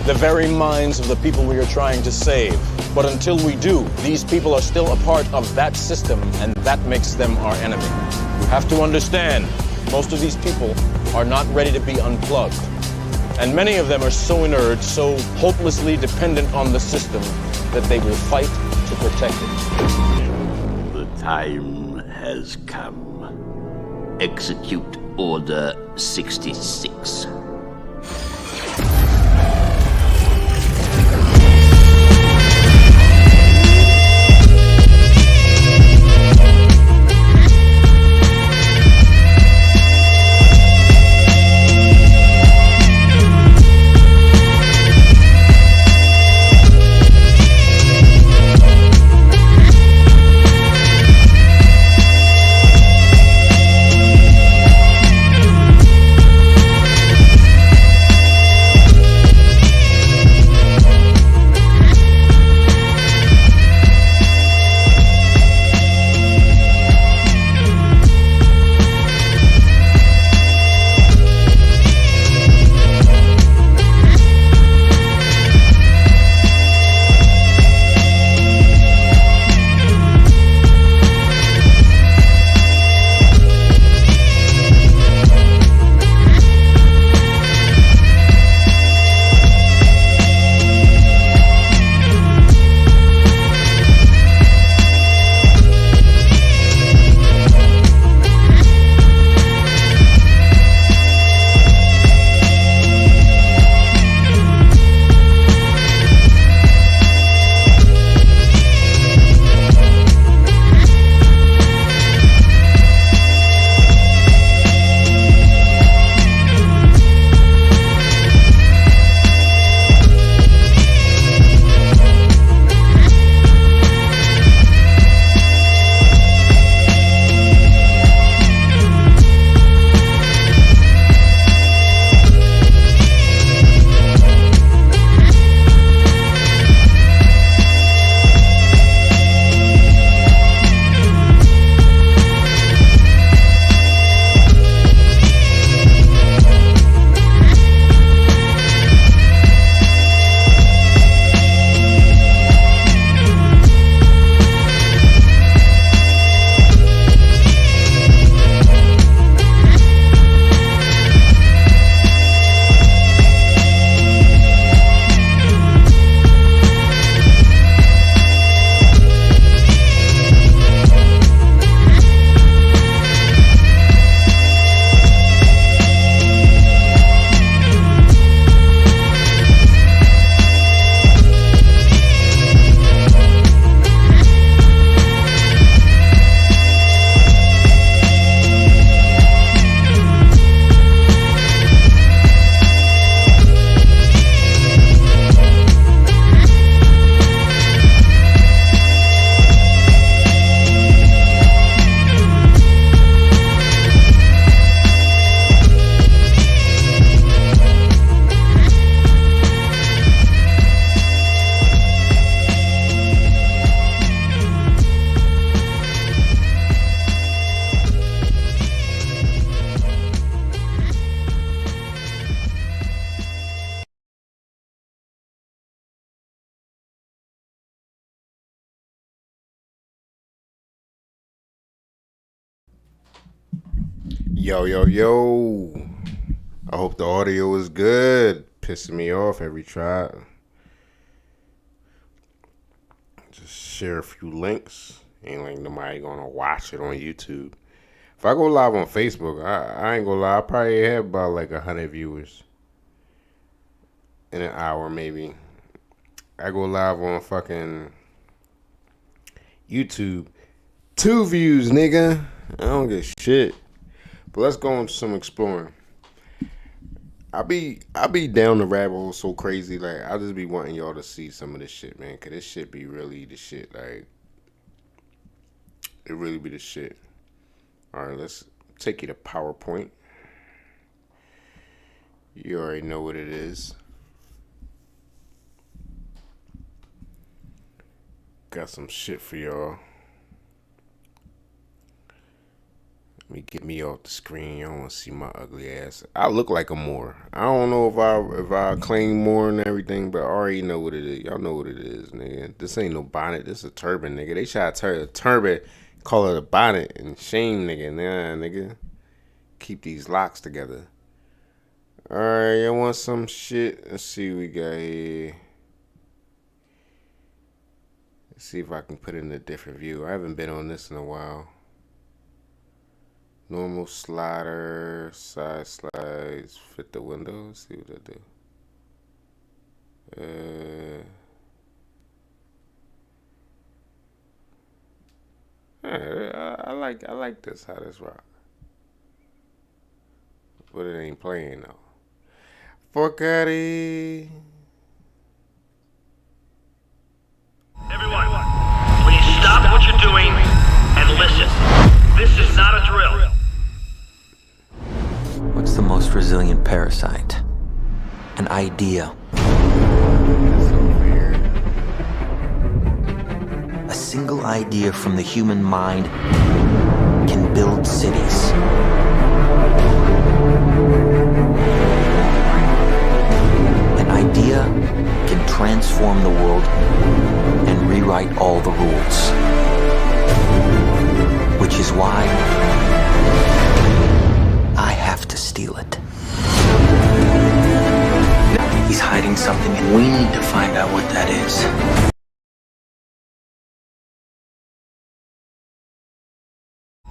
the very minds of the people we are trying to save. But until we do, these people are still a part of that system, and that makes them our enemy. You have to understand, most of these people are not ready to be unplugged. And many of them are so inert, so hopelessly dependent on the system, that they will fight to protect it. The time has come. Execute Order 66. Yo, yo, yo. I hope the audio is good. Pissing me off every try. Just share a few links. Ain't like nobody gonna watch it on YouTube. If I go live on Facebook, I ain't gonna lie, I probably have about like 100 viewers in an hour maybe. I go live on fucking YouTube, 2 views, nigga. I don't get shit. But let's go into some exploring. I be down the rabbit hole so crazy. Like, I just be wanting y'all to see some of this shit, man. Cause this shit be really the shit. Like, it really be the shit. Alright, let's take you to PowerPoint. You already know what it is. Got some shit for y'all. Let me get me off the screen. Y'all want to see my ugly ass. I look like a Moor. I don't know if I claim Moor and everything, but I already know what it is. Y'all know what it is, nigga. This ain't no bonnet. This is a turban, nigga. They try to turn a turban, call it a bonnet, and shame, nigga. Nah, nigga. Keep these locks together. Alright, y'all want some shit? Let's see what we got here. Let's see if I can put it in a different view. I haven't been on this in a while. Normal slider, side slides, fit the window. Let's see what I do. I like this, how this rock. But it ain't playing though. Fuck out of here. Everyone, please stop what you're doing and listen. This is not a drill. What's the most resilient parasite? An idea. That's so weird. A single idea from the human mind can build cities. An idea can transform the world and rewrite all the rules. Which is why I have to steal it. He's hiding something and we need to find out what that is.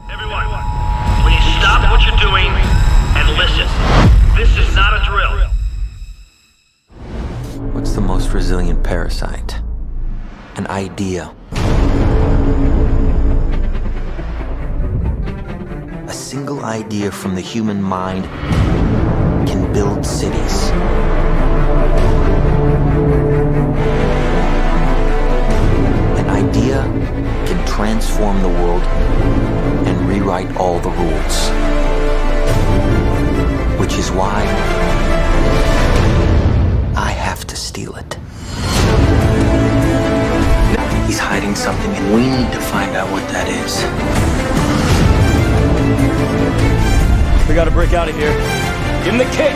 Everyone, please stop what you're doing and listen. This is not a drill. What's the most resilient parasite? An idea. A single idea from the human mind can build cities. An idea can transform the world and rewrite all the rules. Which is why I have to steal it. He's hiding something and we need to find out what that is. We gotta break out of here. Give him the kick!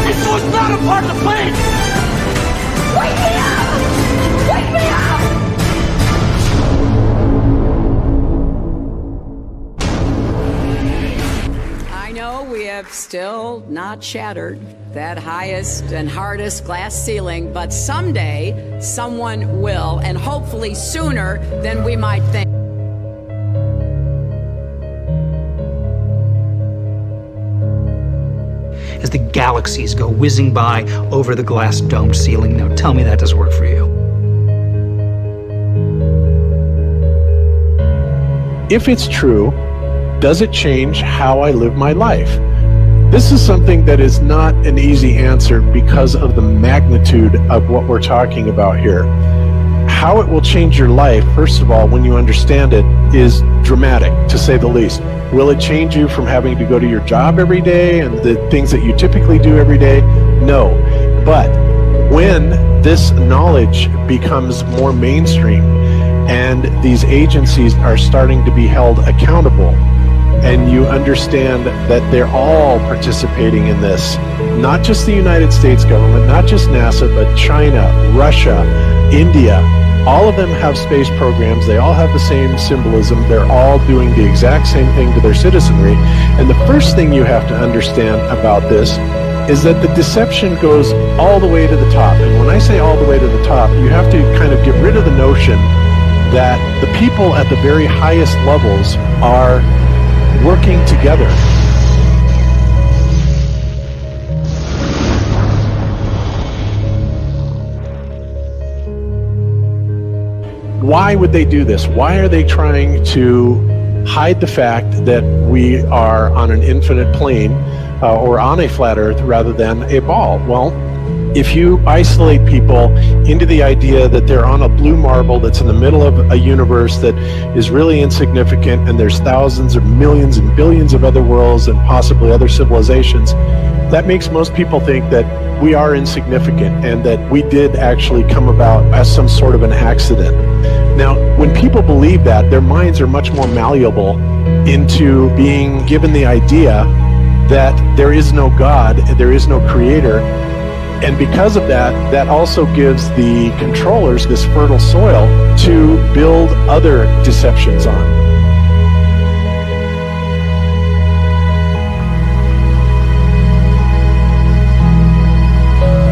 This was not a part of the plan! Wake me up! Wake me up! I know we have still not shattered that highest and hardest glass ceiling, but someday someone will, and hopefully sooner than we might think. As the galaxies go whizzing by over the glass domed ceiling. Now tell me that doesn't work for you. If it's true, does it change how I live my life? This is something that is not an easy answer because of the magnitude of what we're talking about here. How it will change your life, first of all, when you understand it, is dramatic, to say the least. Will it change you from having to go to your job every day and the things that you typically do every day? No. But when this knowledge becomes more mainstream and these agencies are starting to be held accountable, and you understand that they're all participating in this, not just the United States government, not just NASA, but China, Russia, India, all of them have space programs. They all have the same symbolism. They're all doing the exact same thing to their citizenry. And the first thing you have to understand about this is that the deception goes all the way to the top. And when I say all the way to the top, you have to kind of get rid of the notion that the people at the very highest levels are working together. Why would they do this? Why are they trying to hide the fact that we are on an infinite plane or on a flat earth rather than a ball? Well, if you isolate people into the idea that they're on a blue marble that's in the middle of a universe that is really insignificant and there's thousands or millions and billions of other worlds and possibly other civilizations, That makes most people think that we are insignificant and that we did actually come about as some sort of an accident. Now, when people believe that, their minds are much more malleable into being given the idea that there is no God, there is no creator. And because of that, that also gives the controllers this fertile soil to build other deceptions on.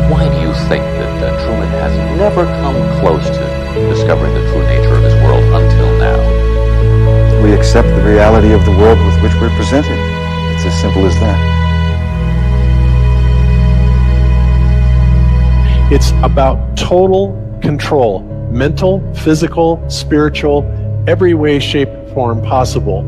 Why do you think that Truman has never come close to discovering the true nature of this world until now? We accept the reality of the world with which we're presented. It's as simple as that. It's about total control, mental, physical, spiritual, every way, shape, form possible.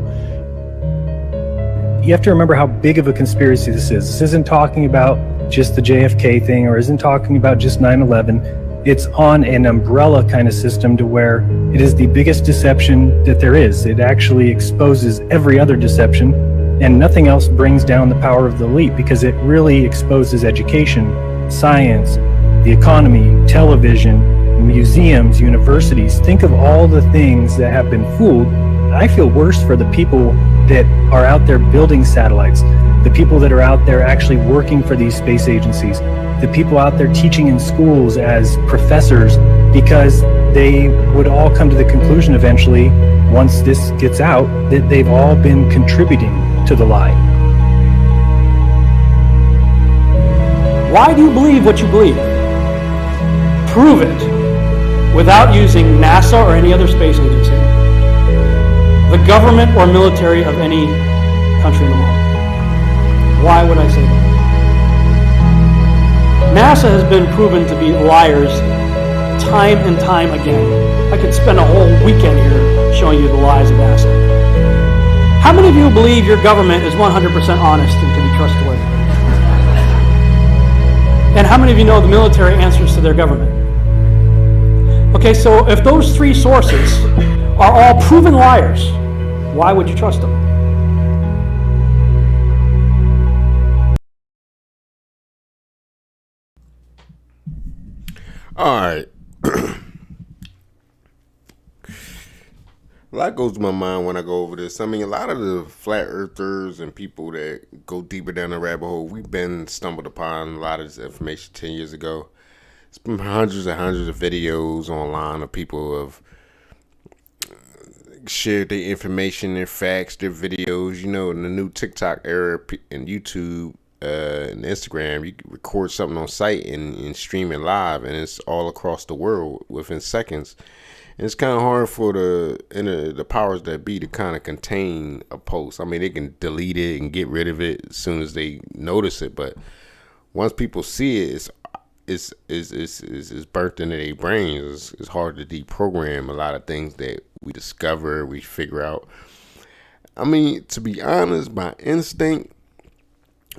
You have to remember how big of a conspiracy this is. This isn't talking about just the JFK thing or isn't talking about just 9/11. It's on an umbrella kind of system to where it is the biggest deception that there is. It actually exposes every other deception, and nothing else brings down the power of the elite because it really exposes education, science, the economy, television, museums, universities. Think of all the things that have been fooled. I feel worse for the people that are out there building satellites, the people that are out there actually working for these space agencies, the people out there teaching in schools as professors, because they would all come to the conclusion eventually, once this gets out, that they've all been contributing to the lie. Why do you believe what you believe? Prove it without using NASA or any other space agency, the government or military of any country in the world. Why would I say that? NASA has been proven to be liars time and time again. I could spend a whole weekend here showing you the lies of NASA. How many of you believe your government is 100% honest and can be trustworthy? And how many of you know the military answers to their government? Okay, so if those three sources are all proven liars, why would you trust them? All right. A lot goes to my mind when I go over this. I mean, a lot of the flat earthers and people that go deeper down the rabbit hole, we've been stumbled upon a lot of this information 10 years ago. It's been hundreds and hundreds of videos online of people have shared their information, their facts, their videos. You know, in the new TikTok era and YouTube and Instagram, you can record something on site and stream it live, and it's all across the world within seconds. And it's kind of hard for the powers that be to kind of contain a post. I mean, they can delete it and get rid of it as soon as they notice it, but once people see it, it's burnt into their brains. It's hard to deprogram a lot of things that we discover, we figure out. I mean, to be honest, by instinct,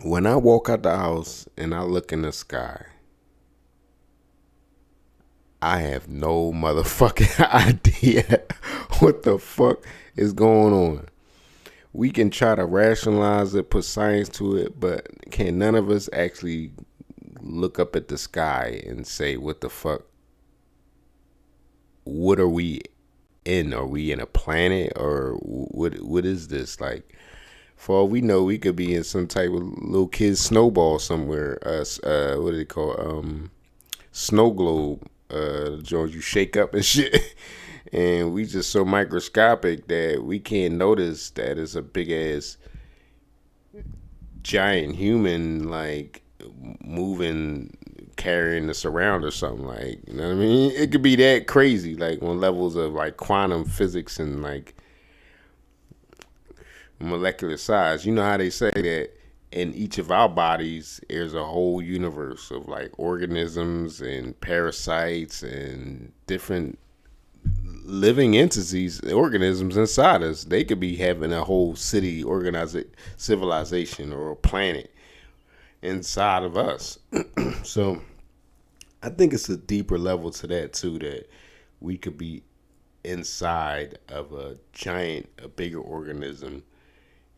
when I walk out the house and I look in the sky, I have no motherfucking idea what the fuck is going on. We can try to rationalize it, put science to it, but can none of us actually look up at the sky and say, what the fuck? What are we in? Are we in a planet, or what is this? Like, for all we know, we could be in some type of little kid's snowball somewhere. What do they call snow globe? George, you shake up and shit. And we just so microscopic that we can't notice that it's a big ass giant human, like, moving, carrying us around or something, like, you know what I mean? It could be that crazy, like on levels of like quantum physics and like molecular size. You know how they say that in each of our bodies there's a whole universe of like organisms and parasites and different living entities, organisms inside us. They could be having a whole city, organized civilization, or a planet inside of us. So I think it's a deeper level to that too, that we could be inside of a bigger organism,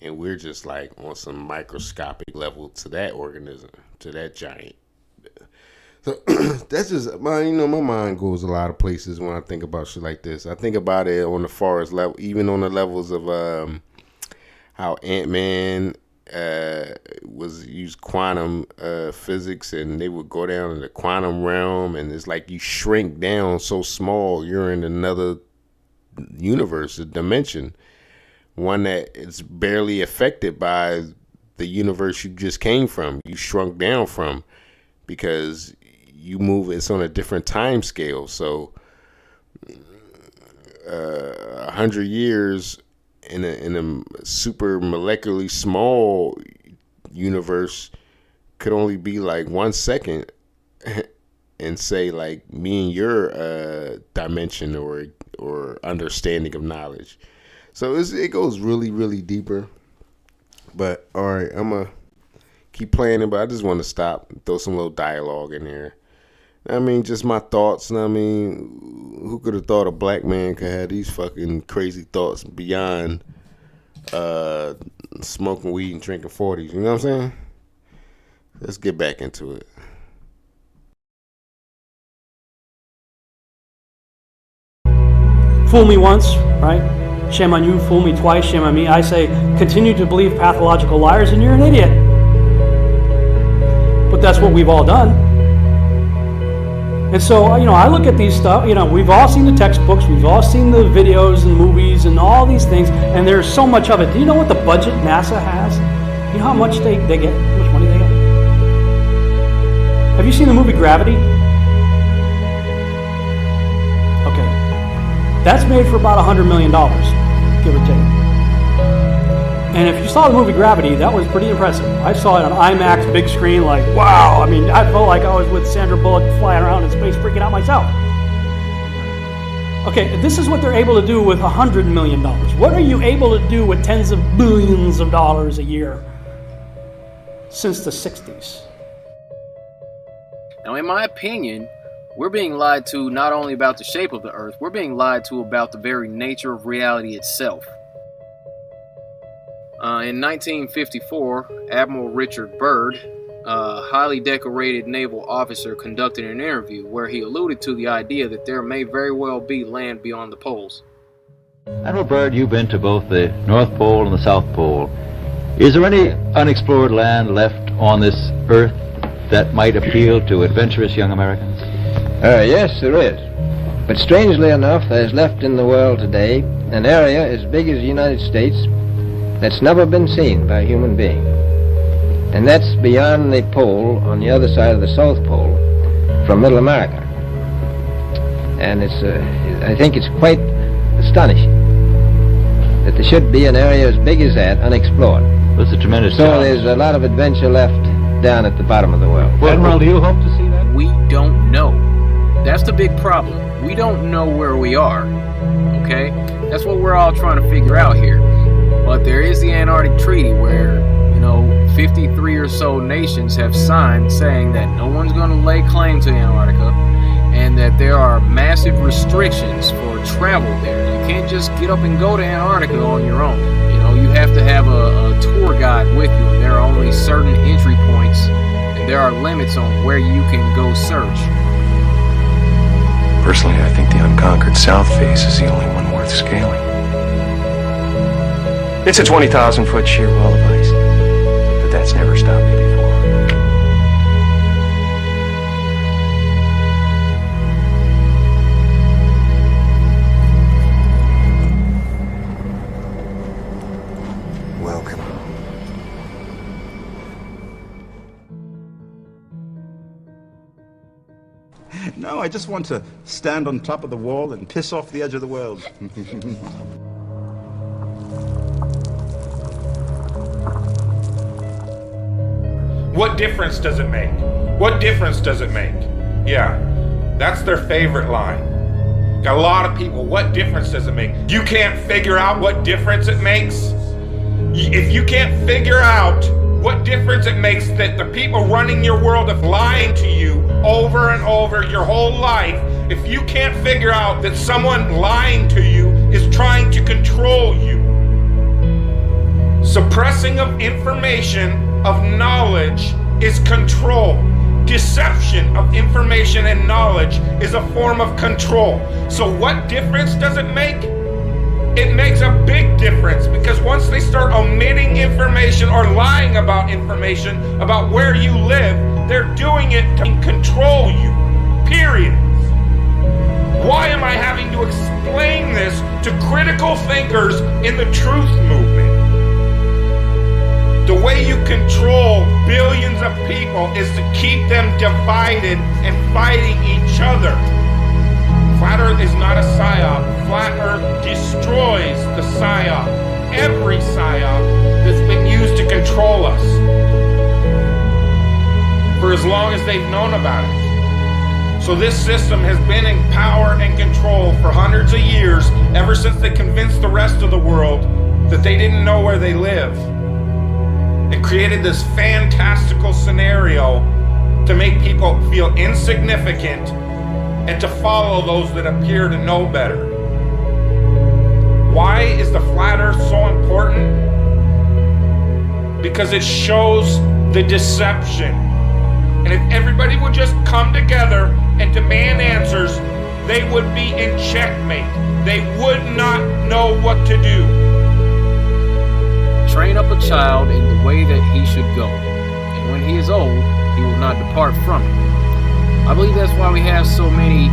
and we're just like on some microscopic level to that organism, to that giant. So that's just my mind goes a lot of places when I think about shit like this. I think about it on the farthest level, even on the levels of how Ant-Man was used quantum physics, and they would go down in the quantum realm, and it's like you shrink down so small, you're in another universe, a dimension, one that is barely affected by the universe you just came from, you shrunk down from, because you move, it's on a different time scale. So 100 years in a super molecularly small universe could only be like 1 second, and say like me and your dimension or understanding of knowledge. So it goes really, really deeper. But all right, I'm gonna keep playing it, but I just want to stop and throw some little dialogue in there. I mean, just my thoughts. I mean, who could have thought a black man could have these fucking crazy thoughts beyond smoking weed and drinking 40s? You know what I'm saying? Let's get back into it. Fool me once, right? Shame on you. Fool me twice. Shame on me. I say, continue to believe pathological liars and you're an idiot. But that's what we've all done. And so, I look at these stuff, we've all seen the textbooks, we've all seen the videos and movies and all these things, and there's so much of it. Do you know what the budget NASA has? You know how much they get? How much money they get? Have you seen the movie Gravity? Okay. That's made for about $100 million, give or take. And if you saw the movie Gravity, that was pretty impressive. I saw it on IMAX, big screen, like, wow. I mean, I felt like I was with Sandra Bullock flying around in space, freaking out myself. Okay, this is what they're able to do with $100 million. What are you able to do with tens of billions of dollars a year since the 60s? Now, in my opinion, we're being lied to not only about the shape of the Earth, we're being lied to about the very nature of reality itself. In 1954, Admiral Richard Byrd, a highly decorated naval officer, conducted an interview where he alluded to the idea that there may very well be land beyond the poles. Admiral Byrd, you've been to both the North Pole and the South Pole. Is there any unexplored land left on this Earth that might appeal to adventurous young Americans? Yes, there is. But strangely enough, there's left in the world today an area as big as the United States that's never been seen by a human being. And that's beyond the pole on the other side of the South Pole from Middle America. And I think it's quite astonishing that there should be an area as big as that unexplored. That's a tremendous So challenge. there's a lot of adventure left down at the bottom of the world. Well, Admiral, do you hope to see that? We don't know. That's the big problem. We don't know where we are. Okay? That's what we're all trying to figure out here. But there is the Antarctic Treaty where, 53 or so nations have signed saying that no one's going to lay claim to Antarctica and that there are massive restrictions for travel there. You can't just get up and go to Antarctica on your own. You have to have a tour guide with you, and there are only certain entry points, and there are limits on where you can go search. Personally, I think the unconquered South face is the only one worth scaling. It's a 20,000-foot sheer wall of ice, but that's never stopped me before. Welcome. No, I just want to stand on top of the wall and piss off the edge of the world. What difference does it make? What difference does it make? Yeah, that's their favorite line. Got a lot of people, what difference does it make? You can't figure out what difference it makes? If you can't figure out what difference it makes that the people running your world are lying to you over and over your whole life, if you can't figure out that someone lying to you is trying to control you, Suppressing of information, of knowledge, is control. Deception of information and knowledge is a form of control. So what difference does it make? It makes a big difference, because once they start omitting information or lying about information about where you live, they're doing it to control you. Period. Why am I having to explain this to critical thinkers in the truth movement? The way you control billions of people is to keep them divided and fighting each other. Flat Earth is not a psyop. Flat Earth destroys the psyop. Every psyop that's been used to control us for as long as they've known about it. So this system has been in power and control for hundreds of years, ever since they convinced the rest of the world that they didn't know where they live, and created this fantastical scenario to make people feel insignificant and to follow those that appear to know better. Why is the flat earth so important? Because it shows the deception. And if everybody would just come together and demand answers, they would be in checkmate. They would not know what to do. Train up a child in the way that he should go, and when he is old, he will not depart from it. I believe that's why we have so many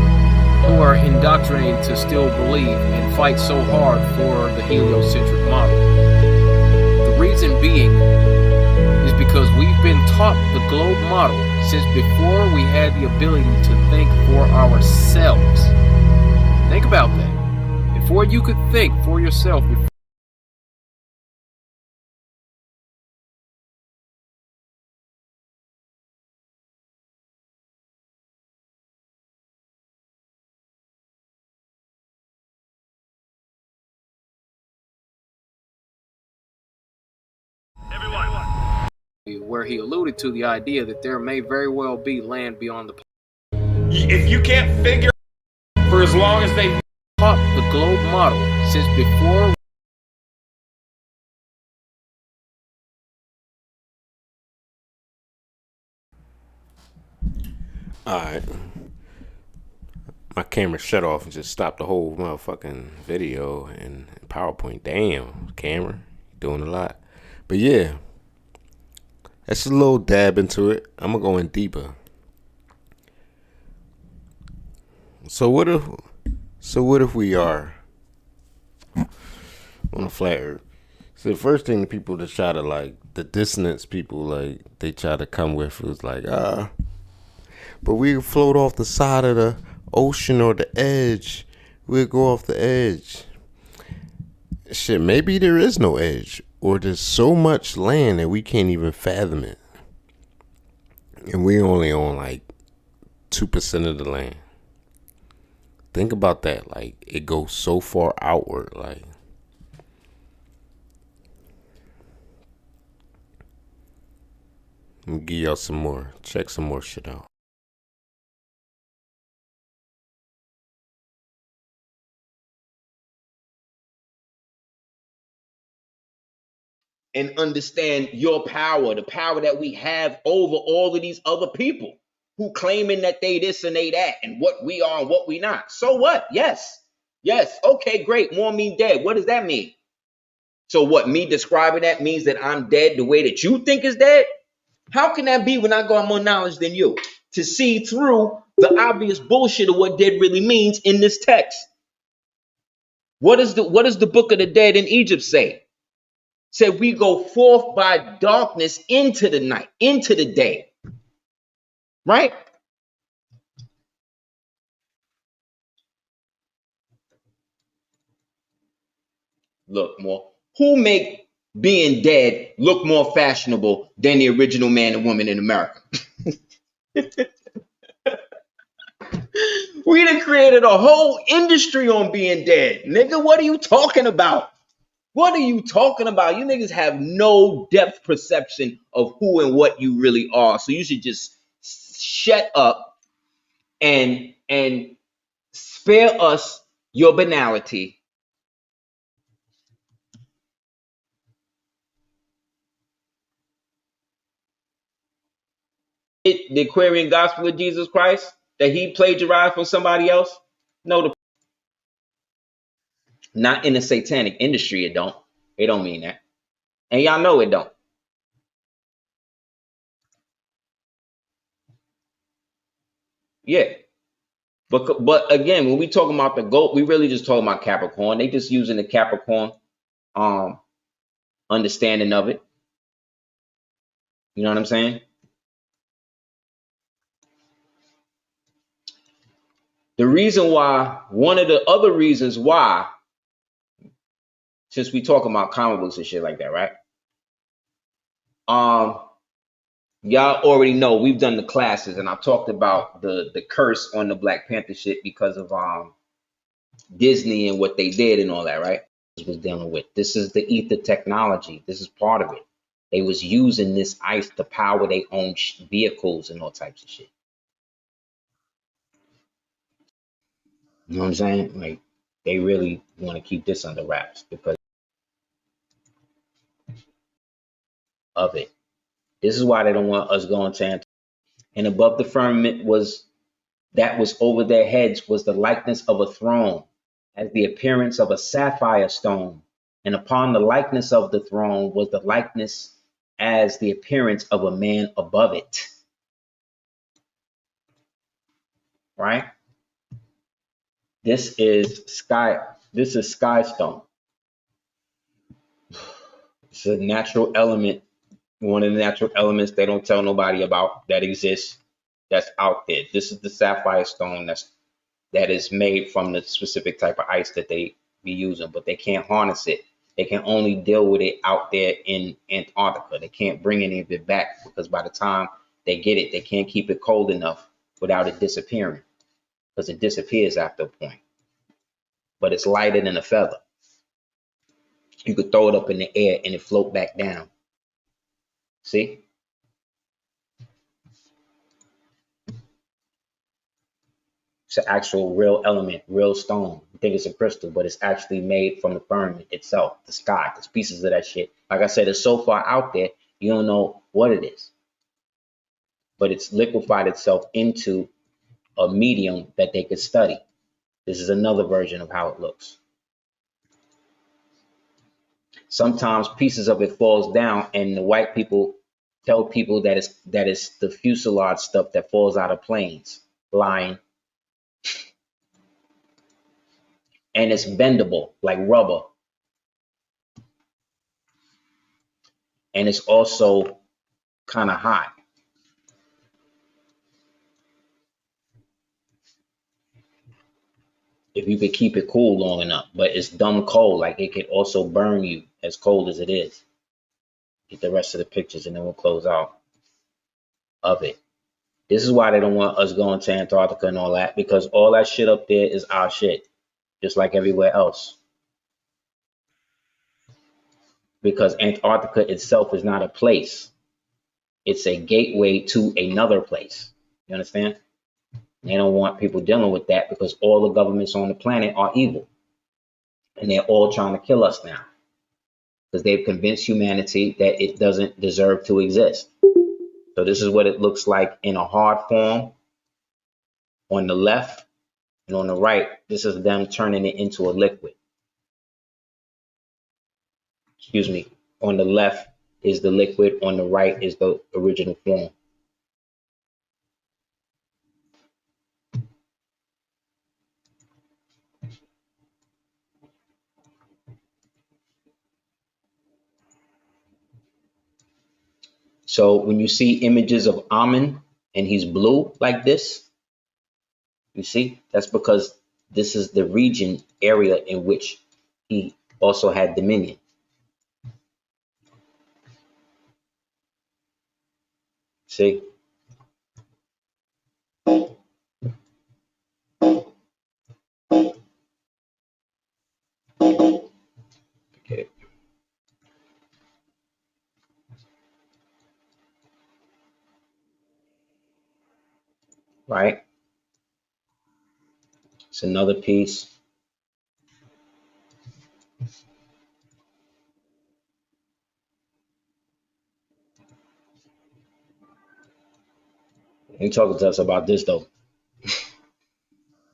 who are indoctrinated to still believe and fight so hard for the heliocentric model. The reason being is because we've been taught the globe model since before we had the ability to think for ourselves. Think about that. Before you could think for yourself, where he alluded to the idea that there may very well be land beyond the planet. If you can't figure for as long as they've taught the globe model since before. Alright. My camera shut off and just stopped the whole motherfucking video and PowerPoint. Damn, camera, doing a lot. But yeah, that's a little dab into it. I'm gonna go in deeper. So what if we are on a flat earth? So the first thing the people that try to, like, the dissonance people, like, they try to come with was like, but we float off the side of the ocean or the edge. We'll go off the edge. Shit, maybe there is no edge, or there's so much land that we can't even fathom it. And we only own like 2% of the land. Think about that. Like, it goes so far outward. Like, let me give y'all some more. Check some more shit out. And understand your power, the power that we have over all of these other people who claiming that they this and they that and what we are and what we not. So what? Yes. Okay, great. More mean dead. What does that mean? So what, me describing that means that I'm dead the way that you think is dead? How can that be when I got more knowledge than you to see through the obvious bullshit of what dead really means in this text? What does the book of the dead in Egypt say? Said we go forth by darkness into the night, into the day. Right? Look, more. Who make being dead look more fashionable than the original man and woman in America? We done created a whole industry on being dead. Nigga, what are you talking about? What are you talking about? You niggas have no depth perception of who and what you really are. So you should just shut up and spare us your banality the Aquarian gospel of Jesus Christ that he plagiarized from somebody else? No, not in the satanic industry. It don't. It don't mean that, and y'all know it don't. Yeah, but again, when we talking about the goat, we really just talking about Capricorn. They just using the Capricorn understanding of it. You know what I'm saying? The reason why, one of the other reasons why, since we talking about comic books and shit like that, right? Y'all already know we've done the classes, and I talked about the curse on the Black Panther shit because of Disney and what they did and all that, right? This was dealing with. This is the ether technology. This is part of it. They was using this ice to power their own vehicles and all types of shit. You know what I'm saying? Like, they really want to keep this under wraps because of it. This is why they don't want us going to Antarctica. And above the firmament was over their heads was the likeness of a throne, as the appearance of a sapphire stone. And upon the likeness of the throne was the likeness as the appearance of a man above it. Right? This is sky. This is sky stone. It's a natural element. One of the natural elements they don't tell nobody about that exists. That's out there. This is the sapphire stone that is made from the specific type of ice that they be using, but they can't harness it. They can only deal with it out there in Antarctica. They can't bring any of it back because by the time they get it, they can't keep it cold enough without it disappearing, because it disappears after a point. But it's lighter than a feather. You could throw it up in the air and it float back down. See? It's an actual real element, real stone. You think it's a crystal, but it's actually made from the firmament itself, the sky. There's pieces of that shit. Like I said, it's so far out there, you don't know what it is. But it's liquefied itself into a medium that they could study. This is another version of how it looks. Sometimes pieces of it falls down, and the white people tell people that it's the fuselage stuff that falls out of planes. Lying. And it's bendable like rubber. And it's also kind of hot. If you could keep it cool long enough, but it's dumb cold. Like, it could also burn you as cold as it is. Get the rest of the pictures and then we'll close out of it. This is why they don't want us going to Antarctica and all that, because all that shit up there is our shit, just like everywhere else. Because Antarctica itself is not a place. It's a gateway to another place. You understand? They don't want people dealing with that because all the governments on the planet are evil. And they're all trying to kill us now, because they've convinced humanity that it doesn't deserve to exist. So this is what it looks like in a hard form on the left, and on the right, this is them turning it into a liquid. Excuse me. On the left is the liquid, on the right is the original form. So when you see images of Amun and he's blue like this, you see, that's because this is the region area in which he also had dominion. See? Okay. Right? It's another piece. They talking to us about this though.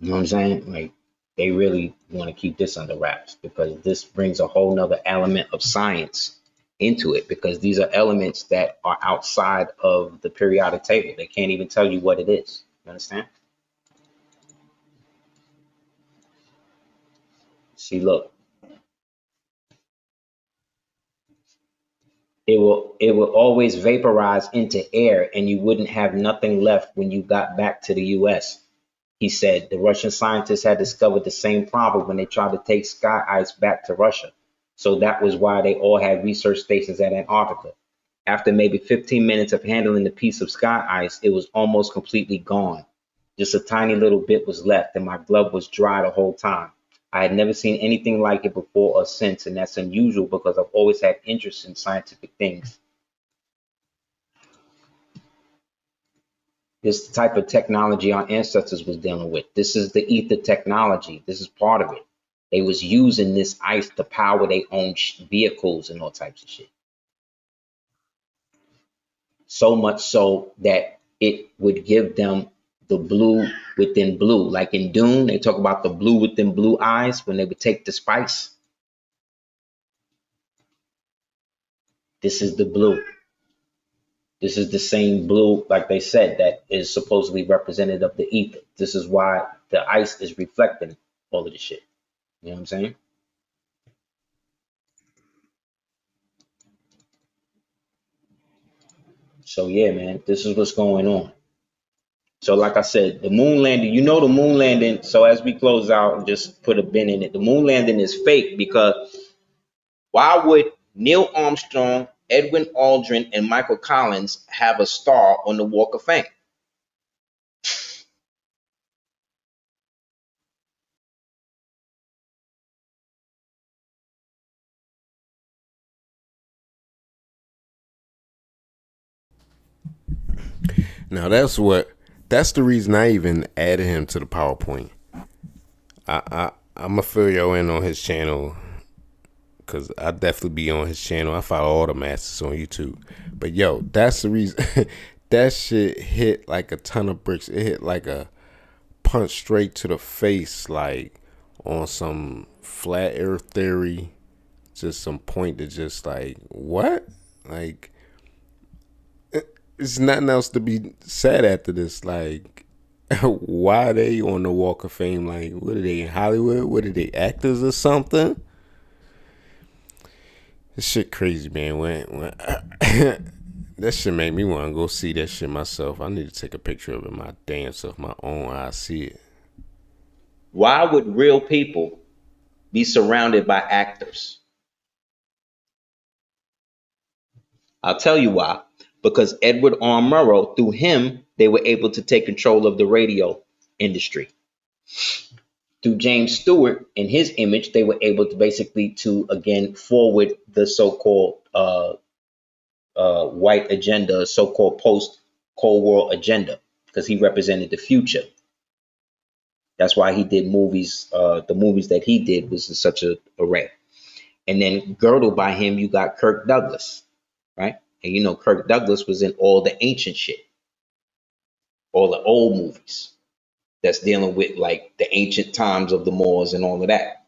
You know what I'm saying? Like they really want to keep this under wraps because this brings a whole nother element of science into it because these are elements that are outside of the periodic table. They can't even tell you what it is. You understand? See, look, it will always vaporize into air and you wouldn't have nothing left when you got back to the US. He said the Russian scientists had discovered the same problem when they tried to take sky ice back to Russia. So that was why they all had research stations at Antarctica. After maybe 15 minutes of handling the piece of sky ice, it was almost completely gone. Just a tiny little bit was left, and my glove was dry the whole time. I had never seen anything like it before or since, and that's unusual because I've always had interest in scientific things. This is the type of technology our ancestors was dealing with. This is the ether technology. This is part of it. They was using this ice to power their own vehicles and all types of shit. So much so that it would give them the blue within blue. Like in Dune, they talk about the blue within blue eyes when they would take the spice. This is the blue. This is the same blue, like they said, that is supposedly representative of the ether. This is why the ice is reflecting all of the shit. You know what I'm saying? So yeah, man, this is what's going on. So like I said, the moon landing, you know the moon landing. So as we close out and just put a pin in it, the moon landing is fake because why would Neil Armstrong, Edwin Aldrin, and Michael Collins have a star on the Walk of Fame? Now that's the reason I even added him to the PowerPoint. I'm gonna fill y'all in on his channel because I definitely be on his channel. I follow all the masters on YouTube. But yo, that's the reason that shit hit like a ton of bricks. It hit like a punch straight to the face, like on some flat earth theory. Just some point to just like, what? Like, it's nothing else to be said after this. Like, why are they on the Walk of Fame? Like, what are they in Hollywood? What are they, actors or something? This shit crazy, man. When that shit made me want to go see that shit myself. I need to take a picture of it my damn self, my own eyes, see it. Why would real people be surrounded by actors? I'll tell you why. Because Edward R. Murrow, through him, they were able to take control of the radio industry. Through James Stewart and his image, they were able to basically to, again, forward the so-called white agenda, so-called post-Cold War agenda, because he represented the future. That's why he did movies. The movies that he did was in such a array. And then girdled by him, you got Kirk Douglas, right? And you know, Kirk Douglas was in all the ancient shit, all the old movies that's dealing with like the ancient times of the Moors and all of that.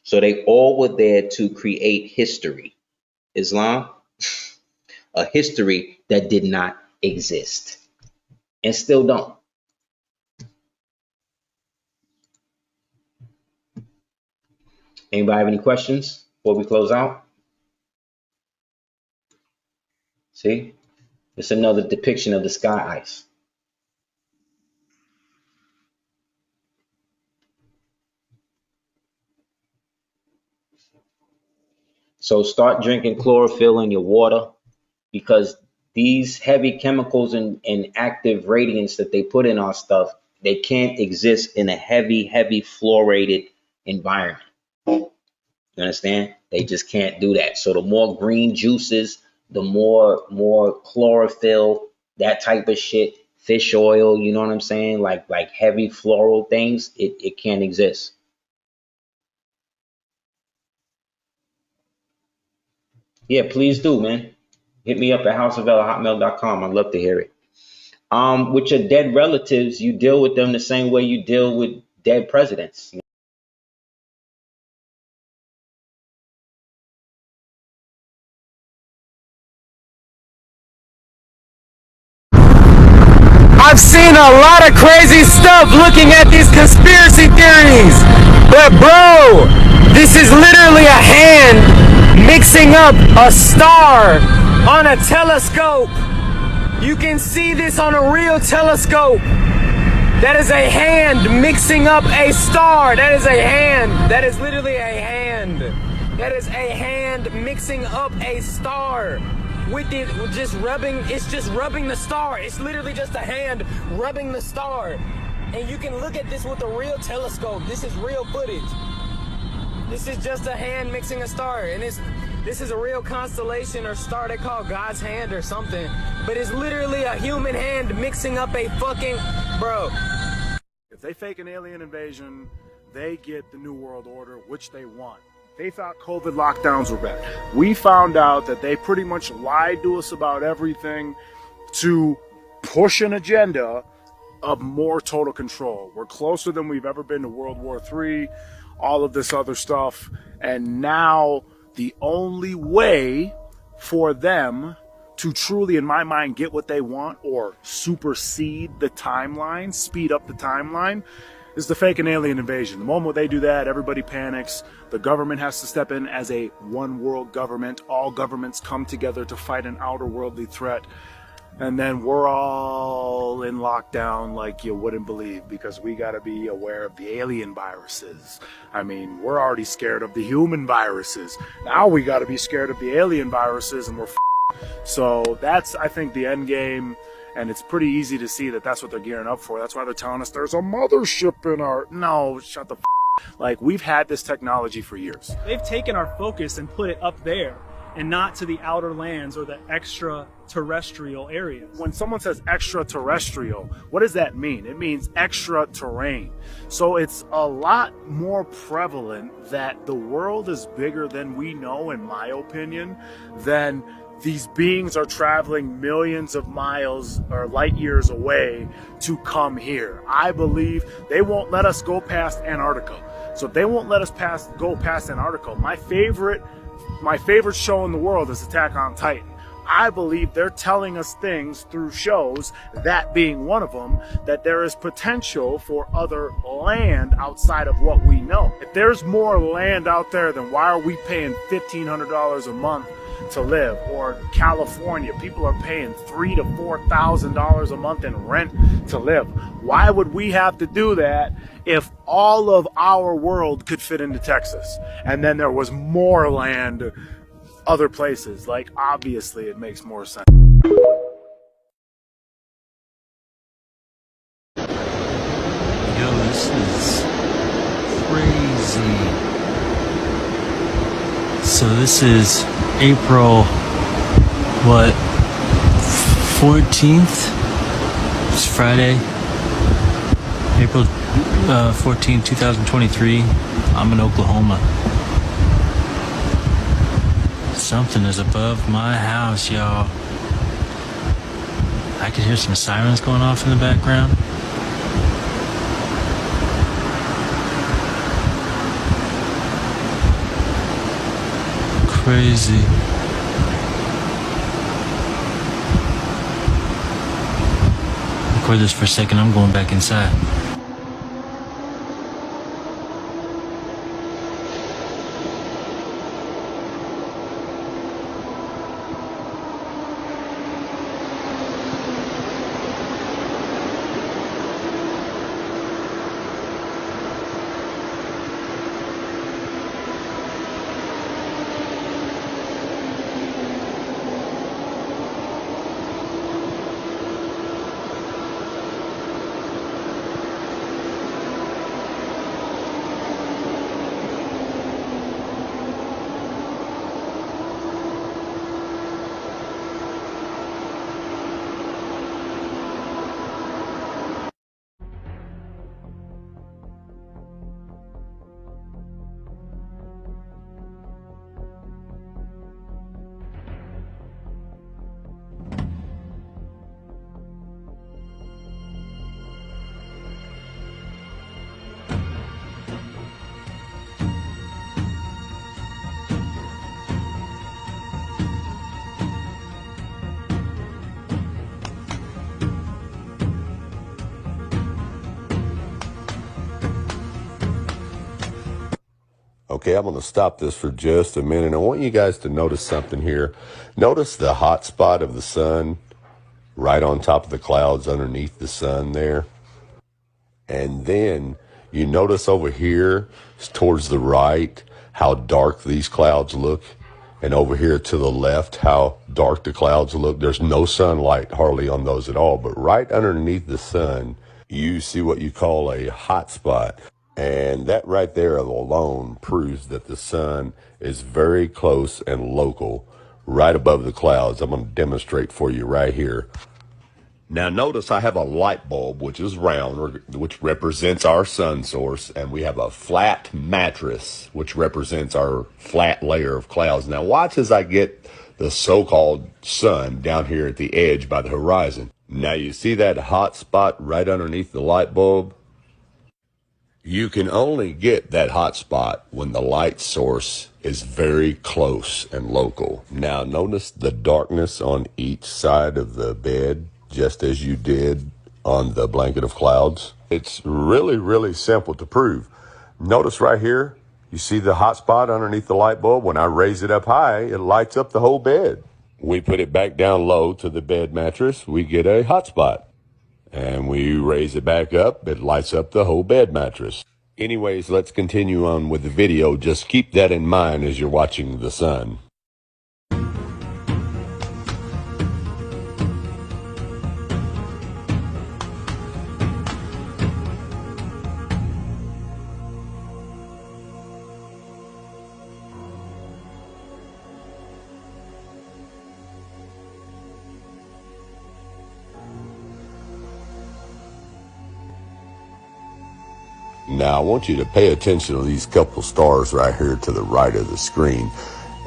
So they all were there to create history. Islam, a history that did not exist and still don't. Anybody have any questions before we close out? See, it's another depiction of the sky ice. So start drinking chlorophyll in your water because these heavy chemicals and active radiants that they put in our stuff, they can't exist in a heavy fluorinated environment. You understand? They just can't do that. So the more green juices, the more chlorophyll, that type of shit, fish oil, you know what I'm saying? Like heavy floral things, it can't exist. Yeah, please do, man. Hit me up at houseofella@hotmail.com. I'd love to hear it. With your dead relatives, you deal with them the same way you deal with dead presidents. I've seen a lot of crazy stuff looking at these conspiracy theories, but bro, this is literally a hand mixing up a star on a telescope. You can see this on a real telescope. That is a hand mixing up a star. That is a hand. That is literally a hand. That is a hand mixing up a star. With it just rubbing, it's just rubbing the star. It's literally just a hand rubbing the star. And you can look at this with a real telescope. This is real footage. This is just a hand mixing a star. And this is a real constellation or star they call God's hand or something. But it's literally a human hand mixing up a fucking, bro. If they fake an alien invasion, they get the New World Order, which they want. They thought COVID lockdowns were bad. We found out that they pretty much lied to us about everything to push an agenda of more total control. We're closer than we've ever been to World War III, all of this other stuff. And now the only way for them to truly, in my mind, get what they want or supersede the timeline, speed up the timeline, is to fake an alien invasion. The moment they do that, everybody panics. The government has to step in as a one world government. All governments come together to fight an outer worldly threat. And then we're all in lockdown like you wouldn't believe, because we got to be aware of the alien viruses. I mean, we're already scared of the human viruses. Now we got to be scared of the alien viruses, and we're So that's, I think, the end game. And it's pretty easy to see that that's what they're gearing up for. That's why they're telling us there's a mothership in our... No, shut the Like, we've had this technology for years. They've taken our focus and put it up there and not to the outer lands or the extraterrestrial areas. When someone says extraterrestrial, what does that mean? It means extra terrain. So it's a lot more prevalent that the world is bigger than we know, in my opinion, than these beings are traveling millions of miles or light years away to come here. I believe they won't let us go past Antarctica. So if they won't let us go past Antarctica, my favorite show in the world is Attack on Titan. I believe they're telling us things through shows, that being one of them, that there is potential for other land outside of what we know. If there's more land out there, then why are we paying $1,500 a month to live? Or California, people are paying $3,000 to $4,000 a month in rent to live. Why would we have to do that if all of our world could fit into Texas and then there was more land other places? Like, obviously it makes more sense. Yo, this is crazy. So this is April, 14th? It's Friday. April 14, 2023. I'm in Oklahoma. Something is above my house, y'all. I can hear some sirens going off in the background. Crazy. Record this for a second. I'm going back inside. Okay, I'm going to stop this for just a minute. I want you guys to notice something here. Notice the hot spot of the sun right on top of the clouds underneath the sun there. And then you notice over here towards the right how dark these clouds look. And over here to the left how dark the clouds look. There's no sunlight hardly on those at all. But right underneath the sun, you see what you call a hot spot. And that right there alone proves that the sun is very close and local, right above the clouds. I'm going to demonstrate for you right here. Now notice I have a light bulb, which is round, which represents our sun source, and we have a flat mattress, which represents our flat layer of clouds. Now watch as I get the so-called sun down here at the edge by the horizon. Now you see that hot spot right underneath the light bulb? You can only get that hot spot when the light source is very close and local. Now notice the darkness on each side of the bed, just as you did on the blanket of clouds. It's really, really simple to prove. Notice right here, you see the hot spot underneath the light bulb? When I raise it up high, it lights up the whole bed. We put it back down low to the bed mattress, we get a hot spot. And we raise it back up, it lights up the whole bed mattress. Anyways, let's continue on with the video. Just keep that in mind as you're watching the sun. Now, I want you to pay attention to these couple stars right here to the right of the screen.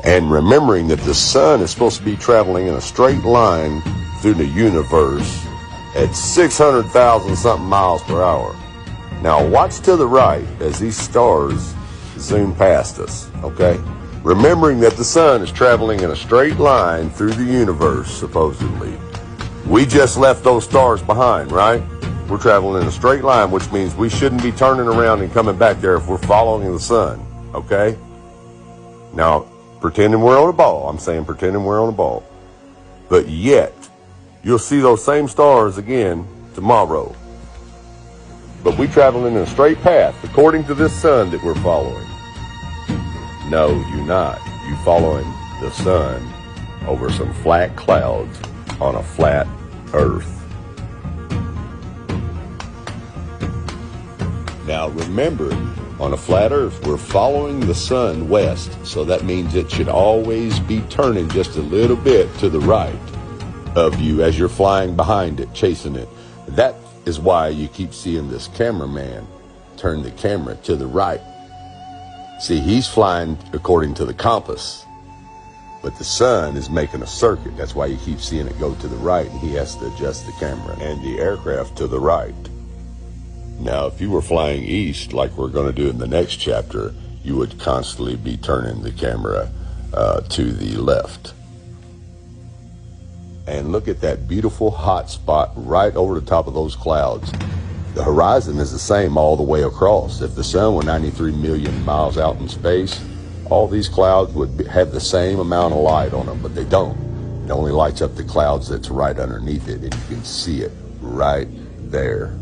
And remembering that the sun is supposed to be traveling in a straight line through the universe at 600,000 something miles per hour. Now, watch to the right as these stars zoom past us, okay? Remembering that the sun is traveling in a straight line through the universe, supposedly. We just left those stars behind, right? We're traveling in a straight line, which means we shouldn't be turning around and coming back there if we're following the sun, okay? Now, pretending we're on a ball. I'm saying pretending we're on a ball. But yet, you'll see those same stars again tomorrow. But we're traveling in a straight path, according to this sun that we're following. No, you're not. You're following the sun over some flat clouds on a flat earth. Now remember, on a flat earth, we're following the sun west, so that means it should always be turning just a little bit to the right of you as you're flying behind it, chasing it. That is why you keep seeing this cameraman turn the camera to the right. See, he's flying according to the compass, but the sun is making a circuit. That's why you keep seeing it go to the right, and he has to adjust the camera and the aircraft to the right. Now, if you were flying east, like we're going to do in the next chapter, you would constantly be turning the camera to the left. And look at that beautiful hot spot right over the top of those clouds. The horizon is the same all the way across. If the sun were 93 million miles out in space, all these clouds would have the same amount of light on them, but they don't. It only lights up the clouds that's right underneath it, and you can see it right there.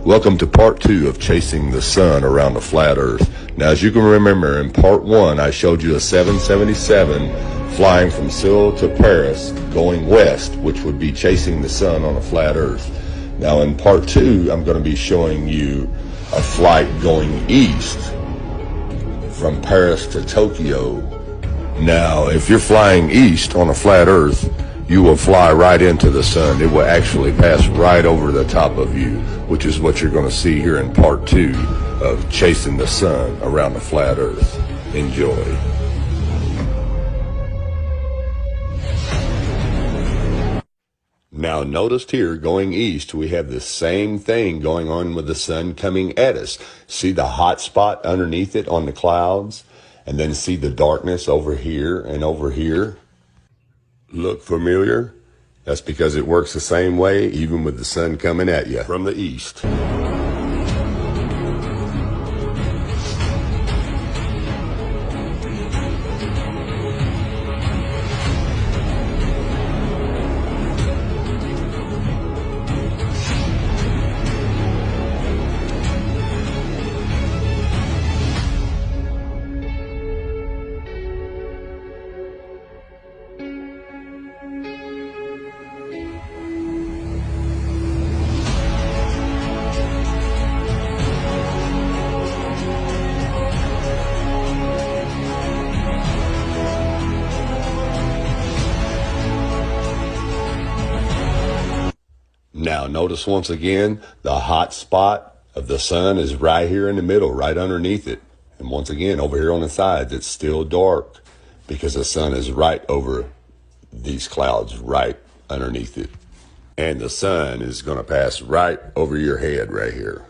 Welcome to part 2 of chasing the sun around the flat earth. Now, as you can remember, in part 1, I showed you a 777 flying from Seoul to Paris, going west, which would be chasing the sun on a flat earth. Now, in part 2, I'm going to be showing you a flight going east from Paris to Tokyo. Now, if you're flying east on a flat earth, you will fly right into the sun. It will actually pass right over the top of you, which is what you're going to see here in part 2 of chasing the sun around the flat earth. Enjoy. Now notice here, going east, we have the same thing going on with the sun coming at us. See the hot spot underneath it on the clouds? And then see the darkness over here and over here? Look familiar? That's because it works the same way even with the sun coming at you from the east. Now notice once again, the hot spot of the sun is right here in the middle, right underneath it. And once again, over here on the sides, it's still dark because the sun is right over these clouds, right underneath it. And the sun is going to pass right over your head right here.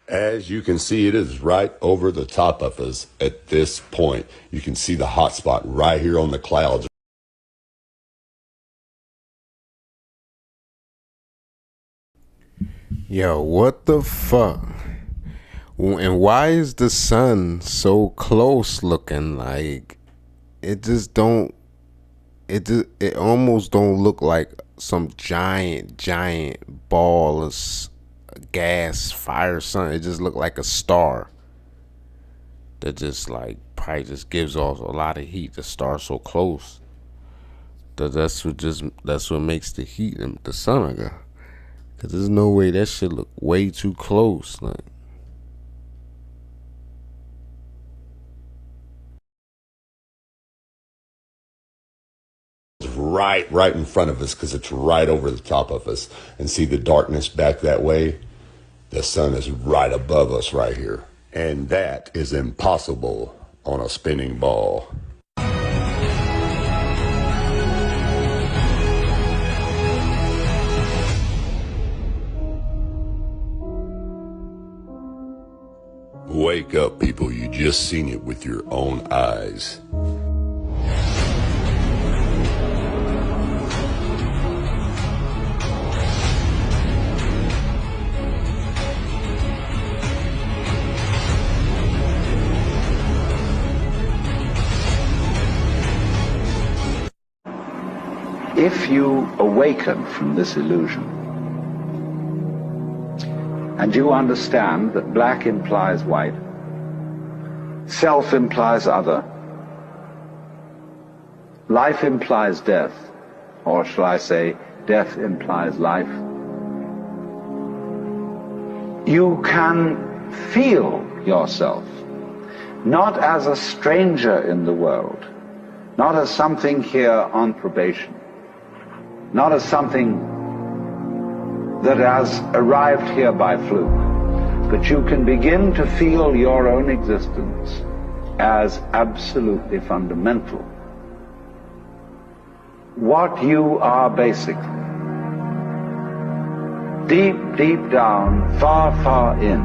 As you can see, it is right over the top of us at this point. You can see the hot spot right here on the clouds. Yo, what the fuck? And why is the sun so close looking? Like, it almost don't look like some giant ball of gas, fire, sun. It just looked like a star that just like probably just gives off a lot of heat. The star so close. That's what makes the heat and the sun go. Cause there's no way that shit look way too close. Like, right in front of us because it's right over the top of us. And see the darkness back that way? The sun is right above us right here. And that is impossible on a spinning ball. Wake up, people. You just seen it with your own eyes. If you awaken from this illusion, and you understand that black implies white, self implies other, life implies death, or shall I say, death implies life, you can feel yourself not as a stranger in the world, not as something here on probation, not as something that has arrived here by fluke, but you can begin to feel your own existence as absolutely fundamental. What you are basically, deep down, far in,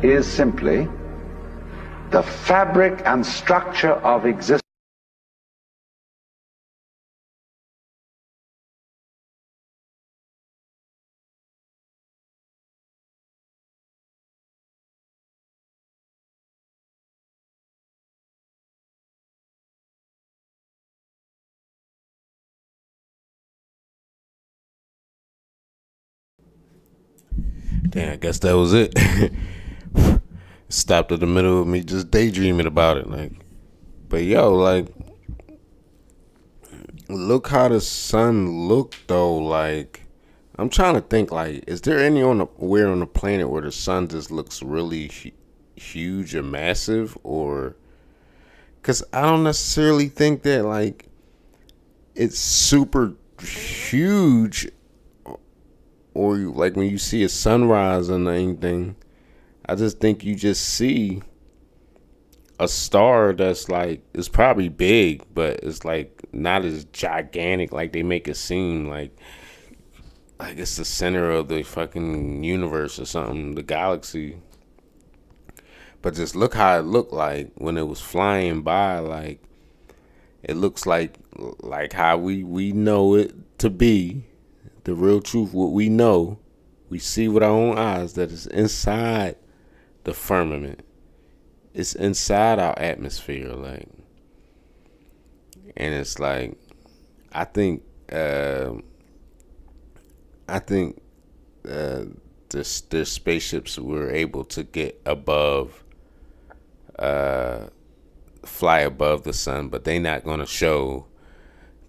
is simply the fabric and structure of existence. Damn, I guess that was it. Stopped in the middle of me just daydreaming about it. Like, but yo, like, look how the sun looked though. Like, I'm trying to think, like, is there anywhere on the planet where the sun just looks really huge or massive? Or, because I don't necessarily think that, like, it's super huge. Or like when you see a sunrise or anything, I just think you just see a star that's like, it's probably big, but it's like not as gigantic like they make it seem. Like it's the center of the fucking universe or something, the galaxy. But just look how it looked like when it was flying by. Like it looks like how we know it to be, the real truth, what we know. We see with our own eyes that it's inside the firmament. It's inside our atmosphere, like, and it's like, I think their spaceships were able to get above, fly above the sun, but they not gonna show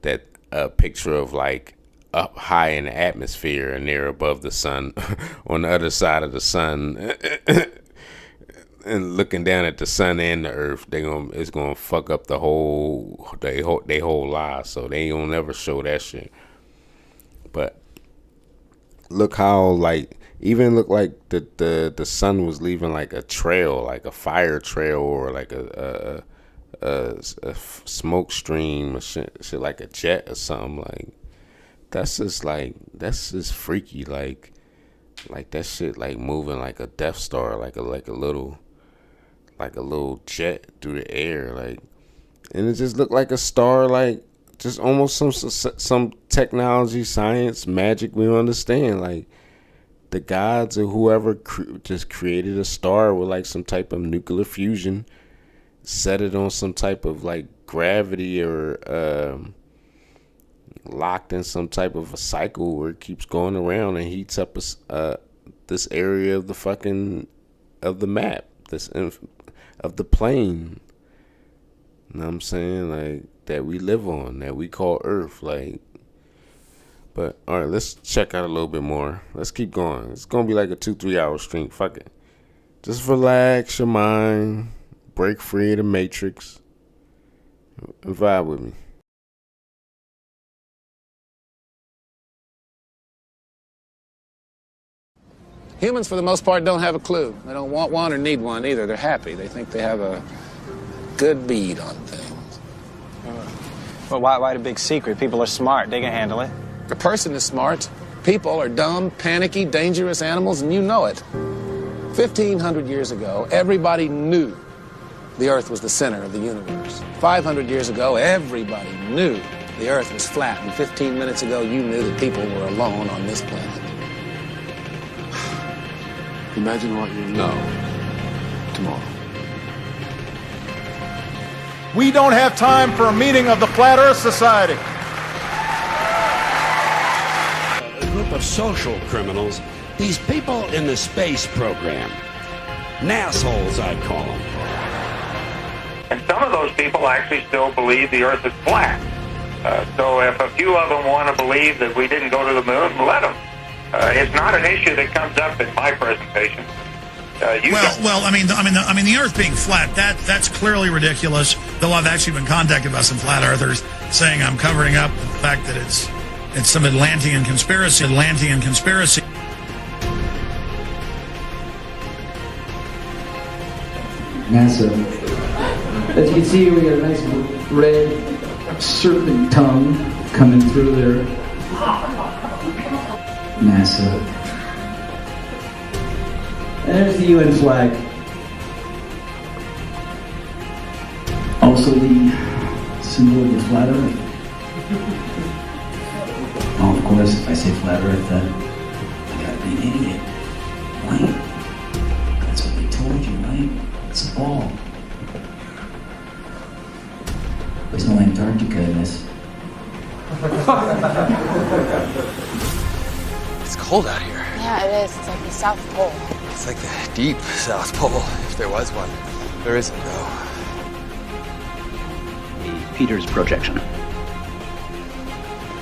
that a picture of like up high in the atmosphere and they're above the sun on the other side of the sun. And looking down at the sun and the earth, it's gonna fuck up the whole lives. So they don't never show that shit. But look how like the sun was leaving like a trail, like a fire trail, or like a smoke stream or shit like a jet or something. Like that's just freaky. Like that shit like moving like a Death Star, like a little jet through the air, like, and it just looked like a star, like just almost some technology, science, magic we don't understand. Like the gods or whoever just created a star with like some type of nuclear fusion, set it on some type of like gravity or locked in some type of a cycle where it keeps going around and heats up this area of the map, of the plane, you know what I'm saying, like that we live on, that we call Earth, like. But all right, let's check out a little bit more. Let's keep going. It's gonna be like a 2-3 hour stream. Fuck it, just relax your mind, break free of the matrix, and vibe with me. Humans, for the most part, don't have a clue. They don't want one or need one either. They're happy. They think they have a good bead on things. Well, why the big secret? People are smart. They can handle it. A person is smart. People are dumb, panicky, dangerous animals, and you know it. 1,500 years ago, everybody knew the Earth was the center of the universe. 500 years ago, everybody knew the Earth was flat. And 15 minutes ago, you knew that people were alone on this planet. Imagine what you know tomorrow. We don't have time for a meeting of the Flat Earth Society. A group of social criminals, these people in the space program. Nassholes, I'd call them. And some of those people actually still believe the Earth is flat. So if a few of them want to believe that we didn't go to the moon, let them. It's not an issue that comes up in my presentation. I mean, the Earth being flat, that's clearly ridiculous. Though I've actually been contacted by some flat earthers saying I'm covering up the fact that it's some Atlantean conspiracy. NASA. As you can see, we got a nice red serpent tongue coming through there. NASA. And there's the UN flag. Also the symbol of the flat Earth. Oh, of course, if I say flat Earth, then I gotta be an idiot. Right? That's what they told you, right? It's a ball. There's no Antarctica in this. It's cold out here. Yeah, it is. It's like the South Pole. It's like the deep South Pole, if there was one. There isn't, though. The Peters projection.